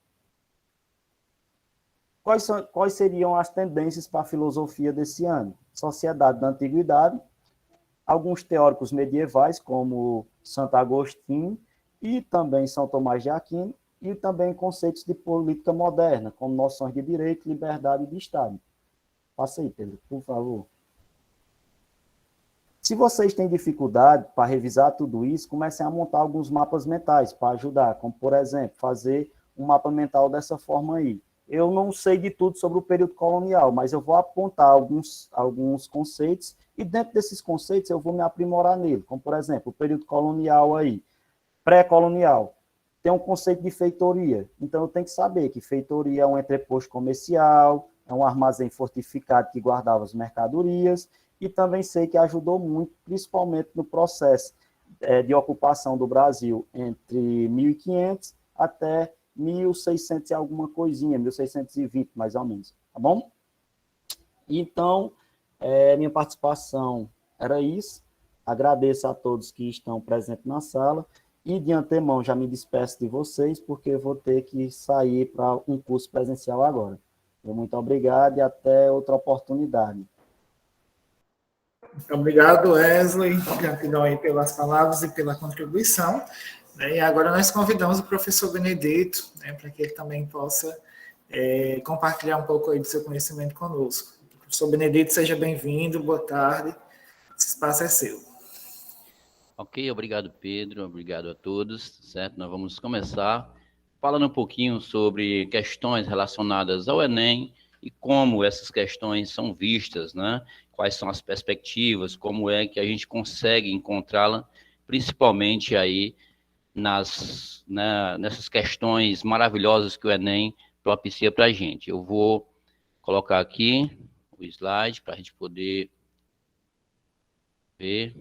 Quais seriam as tendências para a filosofia desse ano? Sociedade da Antiguidade, alguns teóricos medievais, como Santo Agostinho, e também São Tomás de Aquino, e também conceitos de política moderna, como noções de direito, liberdade e de Estado. Passa aí, Pedro, por favor. Se vocês têm dificuldade para revisar tudo isso, comecem a montar alguns mapas mentais para ajudar, como, por exemplo, fazer um mapa mental dessa forma aí. Eu não sei de tudo sobre o período colonial, mas eu vou apontar alguns conceitos, e dentro desses conceitos eu vou me aprimorar nele, como, por exemplo, o período colonial aí, pré-colonial. Tem um conceito de feitoria, então eu tenho que saber que feitoria é um entreposto comercial, é um armazém fortificado que guardava as mercadorias, e também sei que ajudou muito, principalmente no processo de ocupação do Brasil entre 1500 até 1600 e alguma coisinha, 1620 mais ou menos, tá bom? Então, minha participação era isso, agradeço a todos que estão presentes na sala, e de antemão já me despeço de vocês, porque eu vou ter que sair para um curso presencial agora. Muito obrigado e até outra oportunidade. Obrigado, Wesley, gratidão aí pelas palavras e pela contribuição. E agora nós convidamos o professor Benedito, para que ele também possa compartilhar um pouco aí do seu conhecimento conosco. Professor Benedito, seja bem-vindo, boa tarde, esse espaço é seu. Ok, obrigado, Pedro, obrigado a todos, certo? Nós vamos começar falando um pouquinho sobre questões relacionadas ao Enem e como essas questões são vistas, né? Quais são as perspectivas, como é que a gente consegue encontrá-la, principalmente aí nessas questões maravilhosas que o Enem propicia para a gente. Eu vou colocar aqui o slide para a gente poder ver.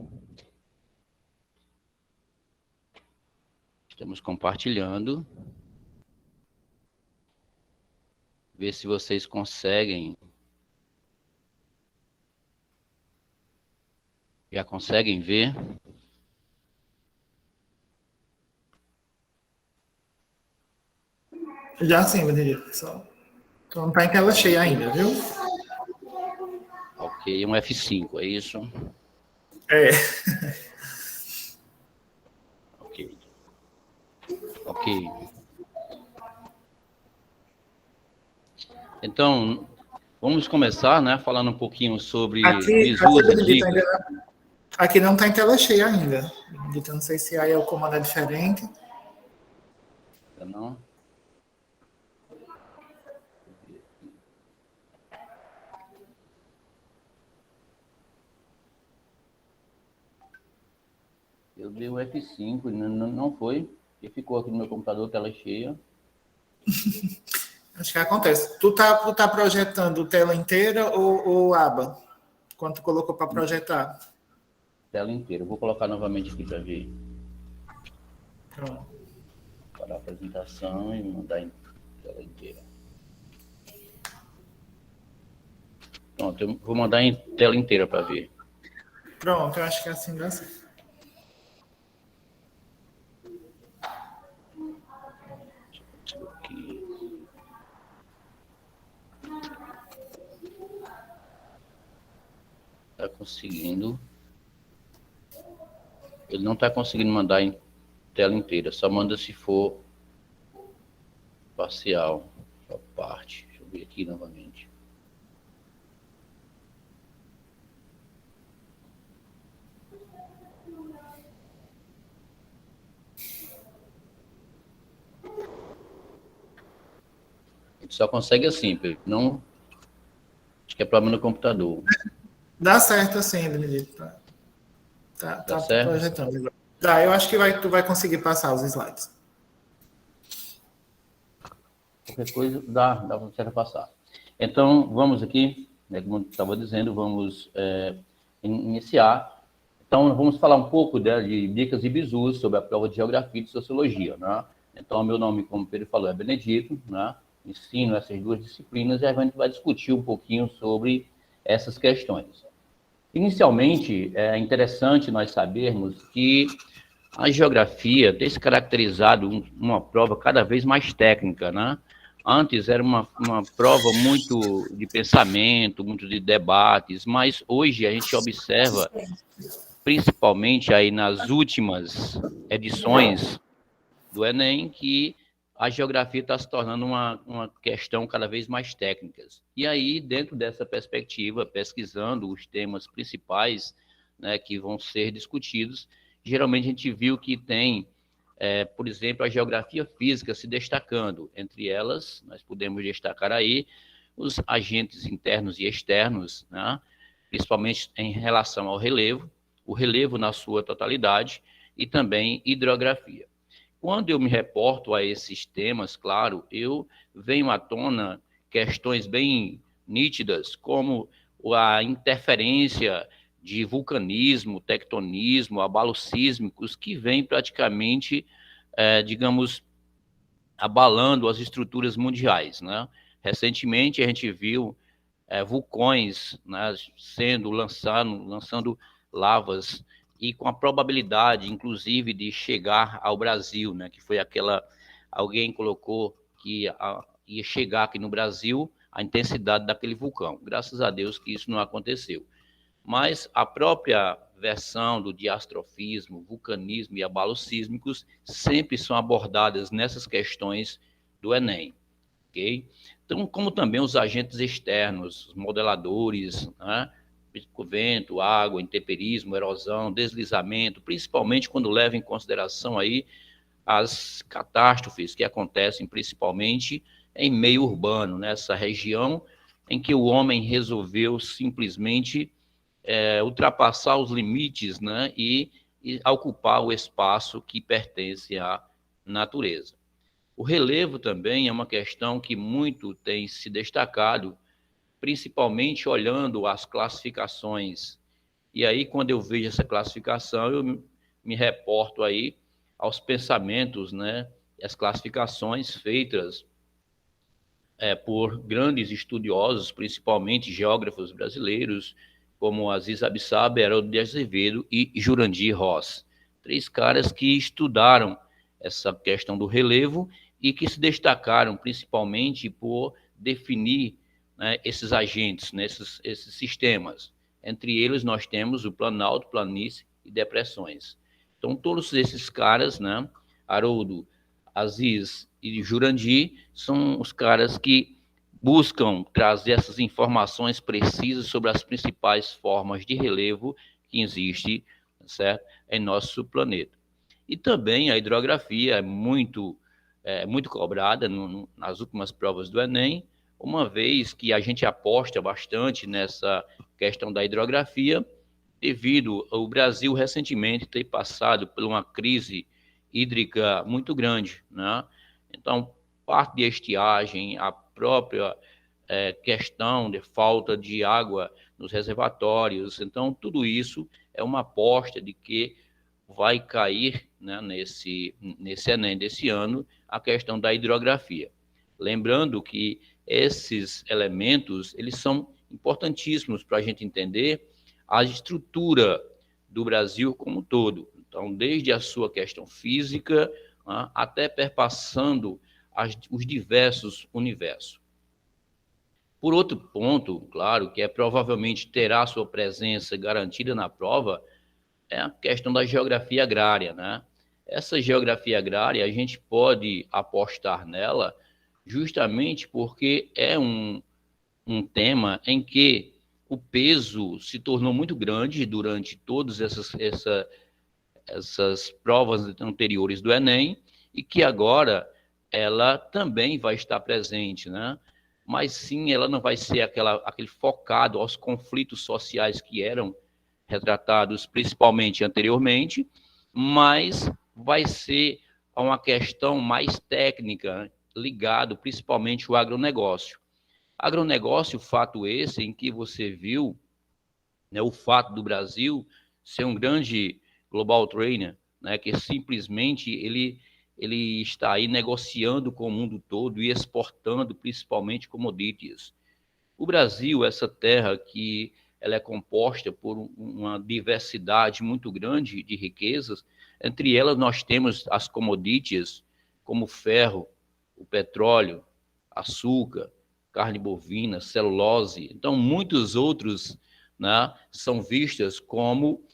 Estamos compartilhando. Ver se vocês conseguem. Já conseguem ver? Já sim, Benedito. Só não está em tela cheia ainda, viu? Ok, um F5, é isso? É. Ok. Então, vamos começar, né, falando um pouquinho sobre visuas e dicas. Aqui não está em tela cheia ainda. Então, não sei se aí o comando é diferente. Não? Eu dei o F5, não foi. E ficou aqui no meu computador, tela cheia. Acho que acontece. Tu tá projetando tela inteira ou aba? Quando tu colocou para projetar? Tela inteira. Eu vou colocar novamente aqui para ver. Pronto. Para a apresentação e mandar em tela inteira. Pronto, eu vou mandar em tela inteira para ver. Pronto, eu acho que assim dá certo. Está conseguindo. Ele não está conseguindo mandar em tela inteira, só manda se for parcial, só parte. Deixa eu ver aqui novamente. Ele só consegue assim, não. Acho que é problema no computador. Dá certo assim, Benedito. Tá certo? Projetando. Tá, eu acho que tu vai conseguir passar os slides. qualquer coisa dá para passar. Então, vamos aqui, né, como eu estava dizendo, vamos iniciar. Então, vamos falar um pouco de dicas e bizus sobre a prova de Geografia e de Sociologia, né? Então, meu nome, como o Pedro falou, é Benedito, né? Ensino essas duas disciplinas e a gente vai discutir um pouquinho sobre essas questões. Inicialmente, é interessante nós sabermos que a geografia tem se caracterizado uma prova cada vez mais técnica, né? Antes era uma prova muito de pensamento, muito de debates, mas hoje a gente observa, principalmente aí nas últimas edições do Enem, que a geografia está se tornando uma questão cada vez mais técnica. E aí, dentro dessa perspectiva, pesquisando os temas principais, né, que vão ser discutidos, geralmente a gente viu que tem, por exemplo, a geografia física se destacando. Entre elas, nós podemos destacar aí os agentes internos e externos, né, principalmente em relação ao relevo, o relevo na sua totalidade e também hidrografia. Quando eu me reporto a esses temas, claro, eu venho à tona questões bem nítidas, como a interferência de vulcanismo, tectonismo, abalos sísmicos, que vem praticamente, digamos, abalando as estruturas mundiais, né? Recentemente, a gente viu vulcões, né, lançando lavas, e com a probabilidade, inclusive, de chegar ao Brasil, né? Que foi alguém colocou que ia chegar aqui no Brasil a intensidade daquele vulcão. Graças a Deus que isso não aconteceu. Mas a própria versão do diastrofismo, vulcanismo e abalos sísmicos sempre são abordadas nessas questões do Enem, ok? Então, como também os agentes externos, os modeladores, né? Vento, água, intemperismo, erosão, deslizamento, principalmente quando leva em consideração aí as catástrofes que acontecem principalmente em meio urbano, nessa região em que o homem resolveu simplesmente ultrapassar os limites, né, e ocupar o espaço que pertence à natureza. O relevo também é uma questão que muito tem se destacado, principalmente olhando as classificações. E aí, quando eu vejo essa classificação, eu me reporto aí aos pensamentos, né, as classificações feitas por grandes estudiosos, principalmente geógrafos brasileiros, como Aziz Abissab, Haroldo de Azevedo e Jurandir Ross. 3 caras que estudaram essa questão do relevo e que se destacaram principalmente por definir, né, esses agentes, né, esses sistemas. Entre eles, nós temos o planalto, planície e depressões. Então, todos esses caras, né, Haroldo, Aziz e Jurandir, são os caras que buscam trazer essas informações precisas sobre as principais formas de relevo que existe, certo, em nosso planeta. E também a hidrografia é muito cobrada nas últimas provas do Enem, uma vez que a gente aposta bastante nessa questão da hidrografia, devido ao Brasil recentemente ter passado por uma crise hídrica muito grande, né? Então, parte de estiagem, a própria questão de falta de água nos reservatórios, então tudo isso é uma aposta de que vai cair, né, nesse Enem desse ano a questão da hidrografia. Lembrando que esses elementos, eles são importantíssimos para a gente entender a estrutura do Brasil como um todo. Então, desde a sua questão física, até perpassando os diversos universos. Por outro ponto, claro, que provavelmente terá sua presença garantida na prova, é a questão da geografia agrária, né? Essa geografia agrária, a gente pode apostar nela justamente porque é um tema em que o peso se tornou muito grande durante todas essas provas anteriores do Enem e que agora ela também vai estar presente, né? Mas sim, ela não vai ser aquele focado aos conflitos sociais que eram retratados principalmente anteriormente, mas vai ser uma questão mais técnica, ligado principalmente ao agronegócio. Agronegócio, fato esse em que você viu, né, o fato do Brasil ser um grande global trader, né, que simplesmente ele está aí negociando com o mundo todo e exportando principalmente commodities. O Brasil, essa terra que ela é composta por uma diversidade muito grande de riquezas, entre elas nós temos as commodities como ferro, o petróleo, açúcar, carne bovina, celulose. Então, muitos outros, né, são vistas como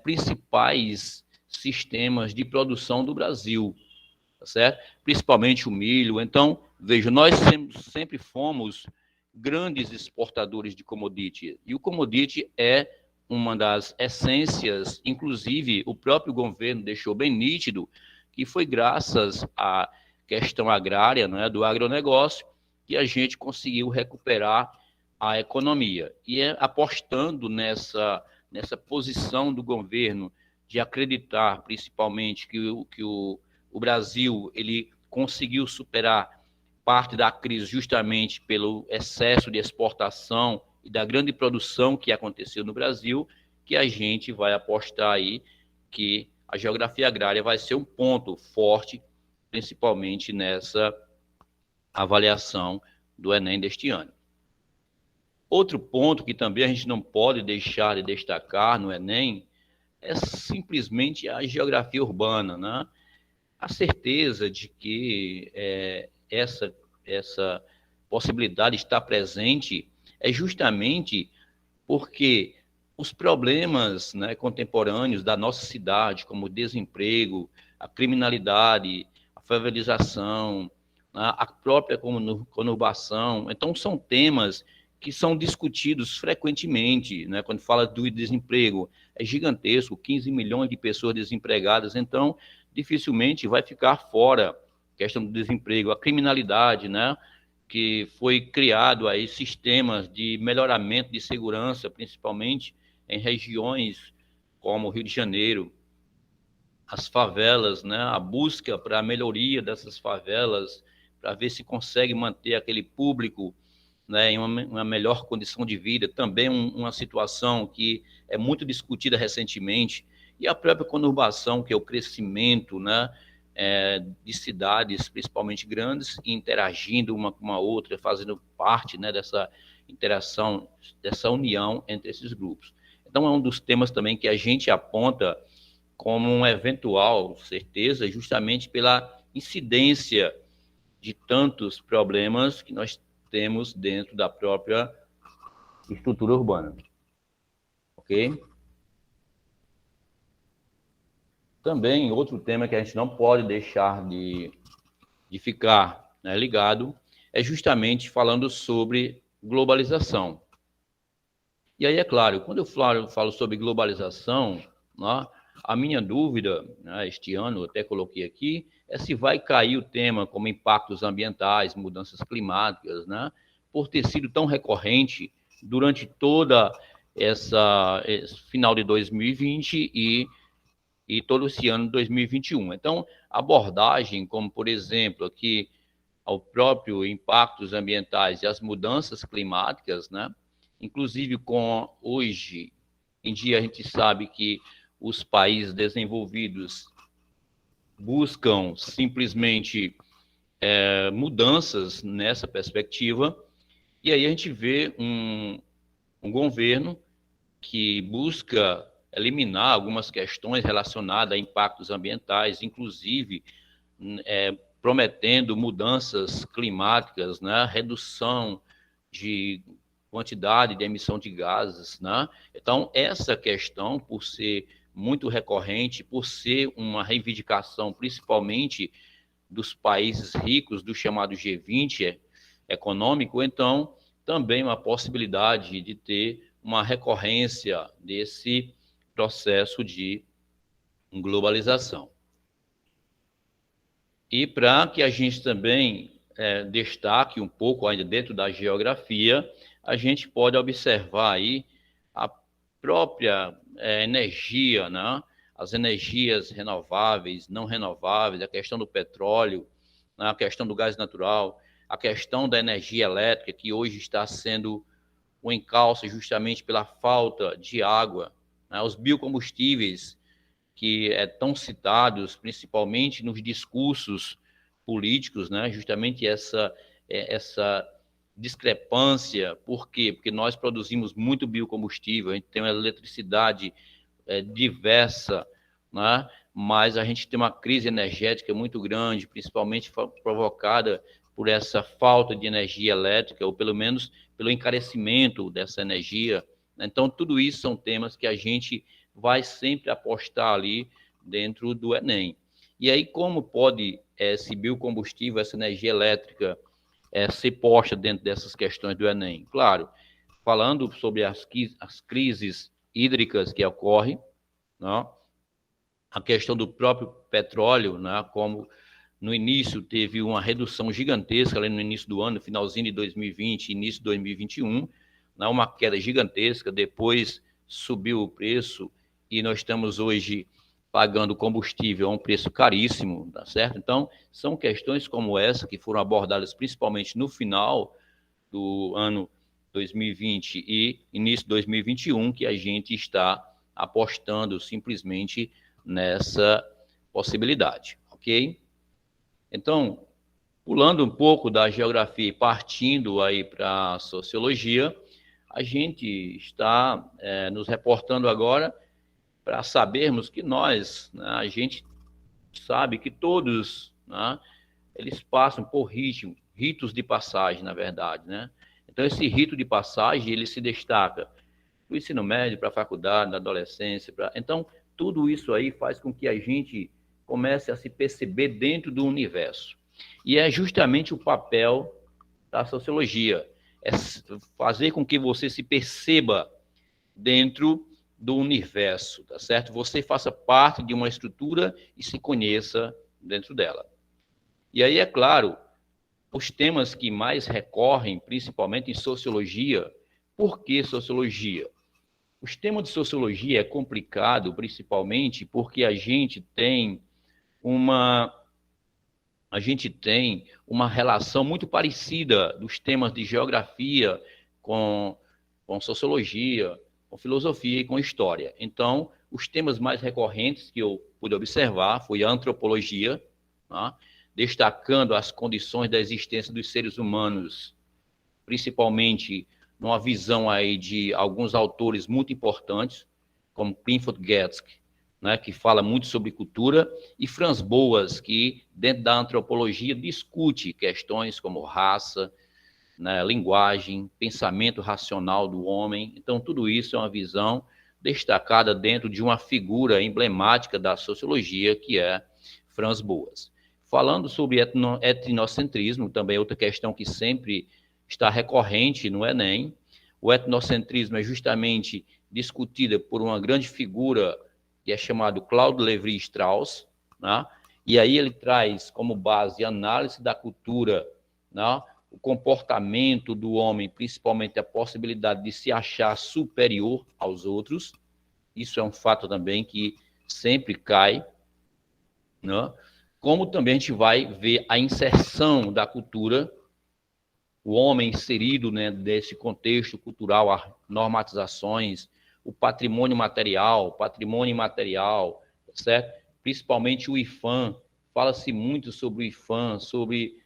principais sistemas de produção do Brasil, tá certo? Principalmente o milho. Então, veja, nós sempre fomos grandes exportadores de commodity, e o commodity é uma das essências, inclusive o próprio governo deixou bem nítido que foi graças à questão agrária, né, do agronegócio, que a gente conseguiu recuperar a economia. E apostando nessa posição do governo de acreditar, principalmente, que o Brasil ele conseguiu superar parte da crise justamente pelo excesso de exportação e da grande produção que aconteceu no Brasil, que a gente vai apostar aí que a geografia agrária vai ser um ponto forte, principalmente nessa avaliação do Enem deste ano. Outro ponto que também a gente não pode deixar de destacar no Enem é simplesmente a geografia urbana, né? A certeza de que essa possibilidade está presente é justamente porque os problemas, né, contemporâneos da nossa cidade, como o desemprego, a criminalidade, a favelização, a própria conurbação, então são temas que são discutidos frequentemente, né? Quando fala do desemprego, é gigantesco, 15 milhões de pessoas desempregadas, então dificilmente vai ficar fora a questão do desemprego, a criminalidade, né? Que foi criado aí sistemas de melhoramento de segurança, principalmente em regiões como o Rio de Janeiro, as favelas, né? A busca para a melhoria dessas favelas, para ver se consegue manter aquele público, né, em uma melhor condição de vida, também uma situação que é muito discutida recentemente, e a própria conurbação, que é o crescimento, né, de cidades, principalmente grandes, interagindo uma com a outra, fazendo parte, né, dessa interação, dessa união entre esses grupos. Então, é um dos temas também que a gente aponta como uma eventual certeza, justamente pela incidência de tantos problemas que nós temos dentro da própria estrutura urbana. Ok? Também, outro tema que a gente não pode deixar de ficar, né, ligado é justamente falando sobre globalização. E aí, é claro, quando eu falo sobre globalização, né, a minha dúvida, né, este ano, eu até coloquei aqui, é se vai cair o tema como impactos ambientais, mudanças climáticas, né, por ter sido tão recorrente durante toda esse final de 2020 e todo esse ano de 2021. Então, abordagem como, por exemplo, aqui, ao próprio impactos ambientais e as mudanças climáticas, né, inclusive com hoje em dia a gente sabe que os países desenvolvidos buscam simplesmente mudanças nessa perspectiva, e aí a gente vê um governo que busca eliminar algumas questões relacionadas a impactos ambientais, inclusive prometendo mudanças climáticas, né, redução de quantidade de emissão de gases, né? Então, essa questão, por ser muito recorrente, por ser uma reivindicação, principalmente dos países ricos, do chamado G20 econômico, então, também uma possibilidade de ter uma recorrência desse processo de globalização. E para que a gente também destaque um pouco ainda dentro da geografia, a gente pode observar aí a própria energia, né? As energias renováveis, não renováveis, a questão do petróleo, né, a questão do gás natural, a questão da energia elétrica, que hoje está sendo um encalço justamente pela falta de água, né, os biocombustíveis, que tão citados, principalmente nos discursos políticos, né, justamente essa discrepância. Por quê? Porque nós produzimos muito biocombustível, a gente tem uma eletricidade diversa, né, mas a gente tem uma crise energética muito grande, principalmente provocada por essa falta de energia elétrica, ou pelo menos pelo encarecimento dessa energia. Então, tudo isso são temas que a gente vai sempre apostar ali dentro do Enem. E aí, como pode esse biocombustível, essa energia elétrica, ser posta dentro dessas questões do Enem? Claro, falando sobre as crises hídricas que ocorrem, né? A questão do próprio petróleo, né? Como no início teve uma redução gigantesca, ali no início do ano, finalzinho de 2020, início de 2021, né? Uma queda gigantesca, depois subiu o preço e nós estamos hoje pagando combustível a um preço caríssimo, tá certo? Então, são questões como essa que foram abordadas principalmente no final do ano 2020 e início de 2021, que a gente está apostando simplesmente nessa possibilidade, ok? Então, pulando um pouco da geografia e partindo aí para a sociologia, a gente está nos reportando agora para sabermos que nós, né, a gente sabe que todos, né, eles passam por ritos de passagem, na verdade, né? Então, esse rito de passagem, ele se destaca do ensino médio para a faculdade, da adolescência. Então, tudo isso aí faz com que a gente comece a se perceber dentro do universo. E é justamente o papel da sociologia, é fazer com que você se perceba dentro do universo, tá certo? Você faça parte de uma estrutura e se conheça dentro dela. E aí, é claro, os temas que mais recorrem, principalmente em sociologia. Por que sociologia? Os temas de sociologia é complicado, principalmente porque a gente tem uma relação muito parecida dos temas de geografia com sociologia, com filosofia e com história. Então, os temas mais recorrentes que eu pude observar foi a antropologia, tá? Destacando as condições da existência dos seres humanos, principalmente numa visão aí de alguns autores muito importantes, como Clifford Geertz, né, que fala muito sobre cultura, e Franz Boas, que dentro da antropologia discute questões como raça, né, linguagem, pensamento racional do homem. Então, tudo isso é uma visão destacada dentro de uma figura emblemática da sociologia, que é Franz Boas. Falando sobre etnocentrismo, também é outra questão que sempre está recorrente no Enem. O etnocentrismo é justamente discutida por uma grande figura que é chamado Claude Lévi-Strauss, né? E aí ele traz como base a análise da cultura, né? O comportamento do homem, principalmente a possibilidade de se achar superior aos outros. Isso é um fato também que sempre cai, né? Como também a gente vai ver a inserção da cultura, o homem inserido, né, desse contexto cultural, as normatizações, o patrimônio material, patrimônio imaterial, certo? Principalmente o IFAM, fala-se muito sobre o IFAM, sobre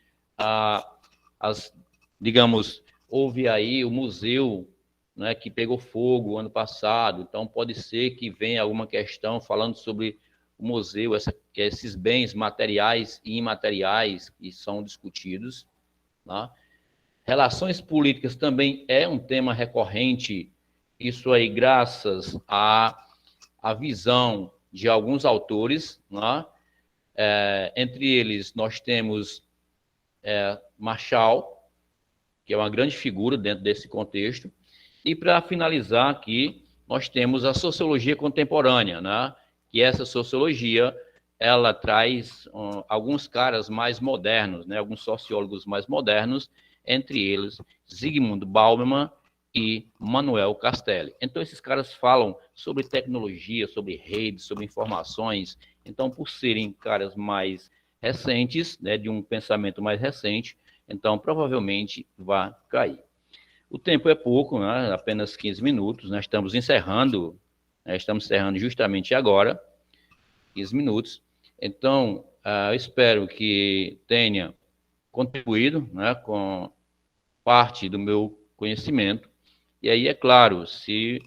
digamos, houve aí o museu, né, que pegou fogo ano passado, então pode ser que venha alguma questão falando sobre o museu, esses bens materiais e imateriais que são discutidos, tá? Relações políticas também é um tema recorrente, isso aí graças à visão de alguns autores, né? Entre eles nós temos Marshall, que é uma grande figura dentro desse contexto, e para finalizar aqui, nós temos a sociologia contemporânea, né? Que essa sociologia, ela traz alguns caras mais modernos, né? Alguns sociólogos mais modernos, entre eles Zygmunt Bauman e Manuel Castelli. Então, esses caras falam sobre tecnologia, sobre redes, sobre informações. Então, por serem caras mais recentes, né, de um pensamento mais recente, então provavelmente vai cair. O tempo é pouco, né, apenas 15 minutos, nós estamos encerrando justamente agora, 15 minutos, então eu espero que tenha contribuído, né, com parte do meu conhecimento, e aí, é claro, se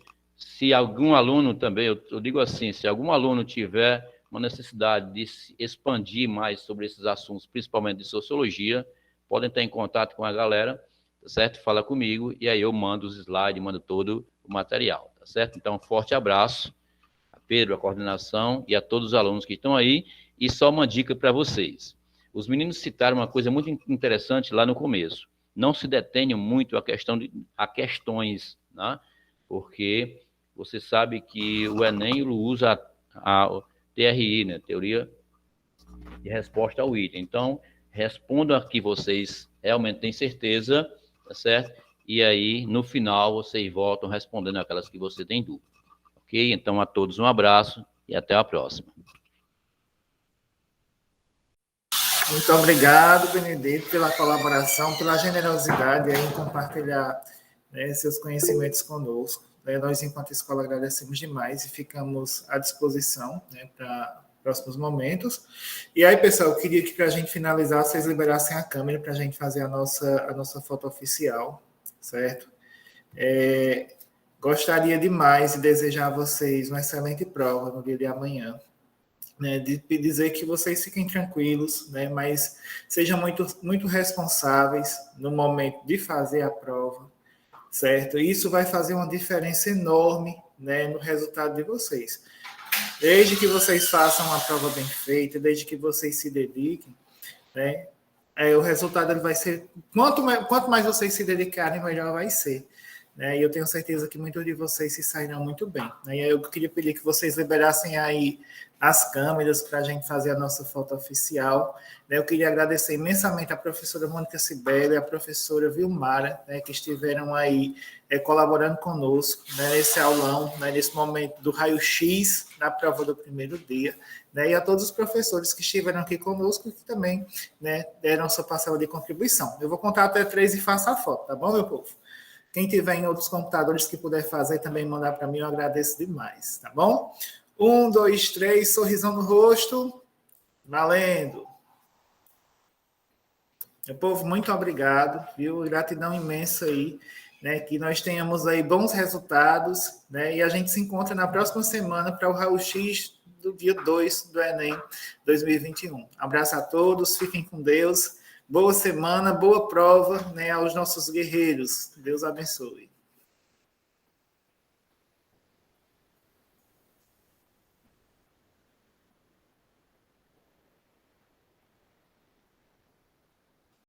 algum aluno também, eu digo assim, se algum aluno tiver uma necessidade de se expandir mais sobre esses assuntos, principalmente de sociologia, podem estar em contato com a galera, tá certo? Fala comigo, e aí eu mando os slides, mando todo o material, tá certo? Então, um forte abraço a Pedro, a coordenação, e a todos os alunos que estão aí, e só uma dica para vocês. Os meninos citaram uma coisa muito interessante lá no começo. Não se detenham muito a questões, né? Porque você sabe que o Enem usa a TRI, né? Teoria de resposta ao item. Então, respondam a que vocês realmente têm certeza, tá certo? E aí, no final, vocês voltam respondendo aquelas que você tem dúvida. Ok? Então, a todos um abraço e até a próxima. Muito obrigado, Benedito, pela colaboração, pela generosidade em compartilhar, né, seus conhecimentos conosco. Nós, enquanto escola, agradecemos demais e ficamos à disposição, né, para próximos momentos. E aí, pessoal, eu queria que, para a gente finalizar, vocês liberassem a câmera para a gente fazer a nossa foto oficial, certo? Gostaria demais de desejar a vocês uma excelente prova no dia de amanhã. Né, de dizer que vocês fiquem tranquilos, né, mas sejam muito responsáveis no momento de fazer a prova, certo? Isso vai fazer uma diferença enorme, né, no resultado de vocês. Desde que vocês façam uma prova bem feita, desde que vocês se dediquem, né, o resultado ele vai ser... Quanto mais vocês se dedicarem, melhor vai ser. Né, e eu tenho certeza que muitos de vocês se sairão muito bem. Né, e aí eu queria pedir que vocês liberassem aí as câmeras para a gente fazer a nossa foto oficial. Né, eu queria agradecer imensamente a professora Mônica Sibeli e a professora Vilmara, né, que estiveram aí colaborando conosco, né, nesse aulão, né, nesse momento do raio-x na prova do primeiro dia, né, e a todos os professores que estiveram aqui conosco e que também, né, deram sua parcela de contribuição. Eu vou contar até 3 e faço a foto, tá bom, meu povo? Quem tiver em outros computadores que puder fazer também mandar para mim, eu agradeço demais, tá bom? 1, 2, 3, sorrisão no rosto. Valendo! Meu povo, muito obrigado, viu? Gratidão imensa aí, né? Que nós tenhamos aí bons resultados, né? E a gente se encontra na próxima semana para o raio-x do dia 2 do Enem 2021. Abraço a todos, fiquem com Deus. Boa semana, boa prova, né, aos nossos guerreiros. Deus abençoe.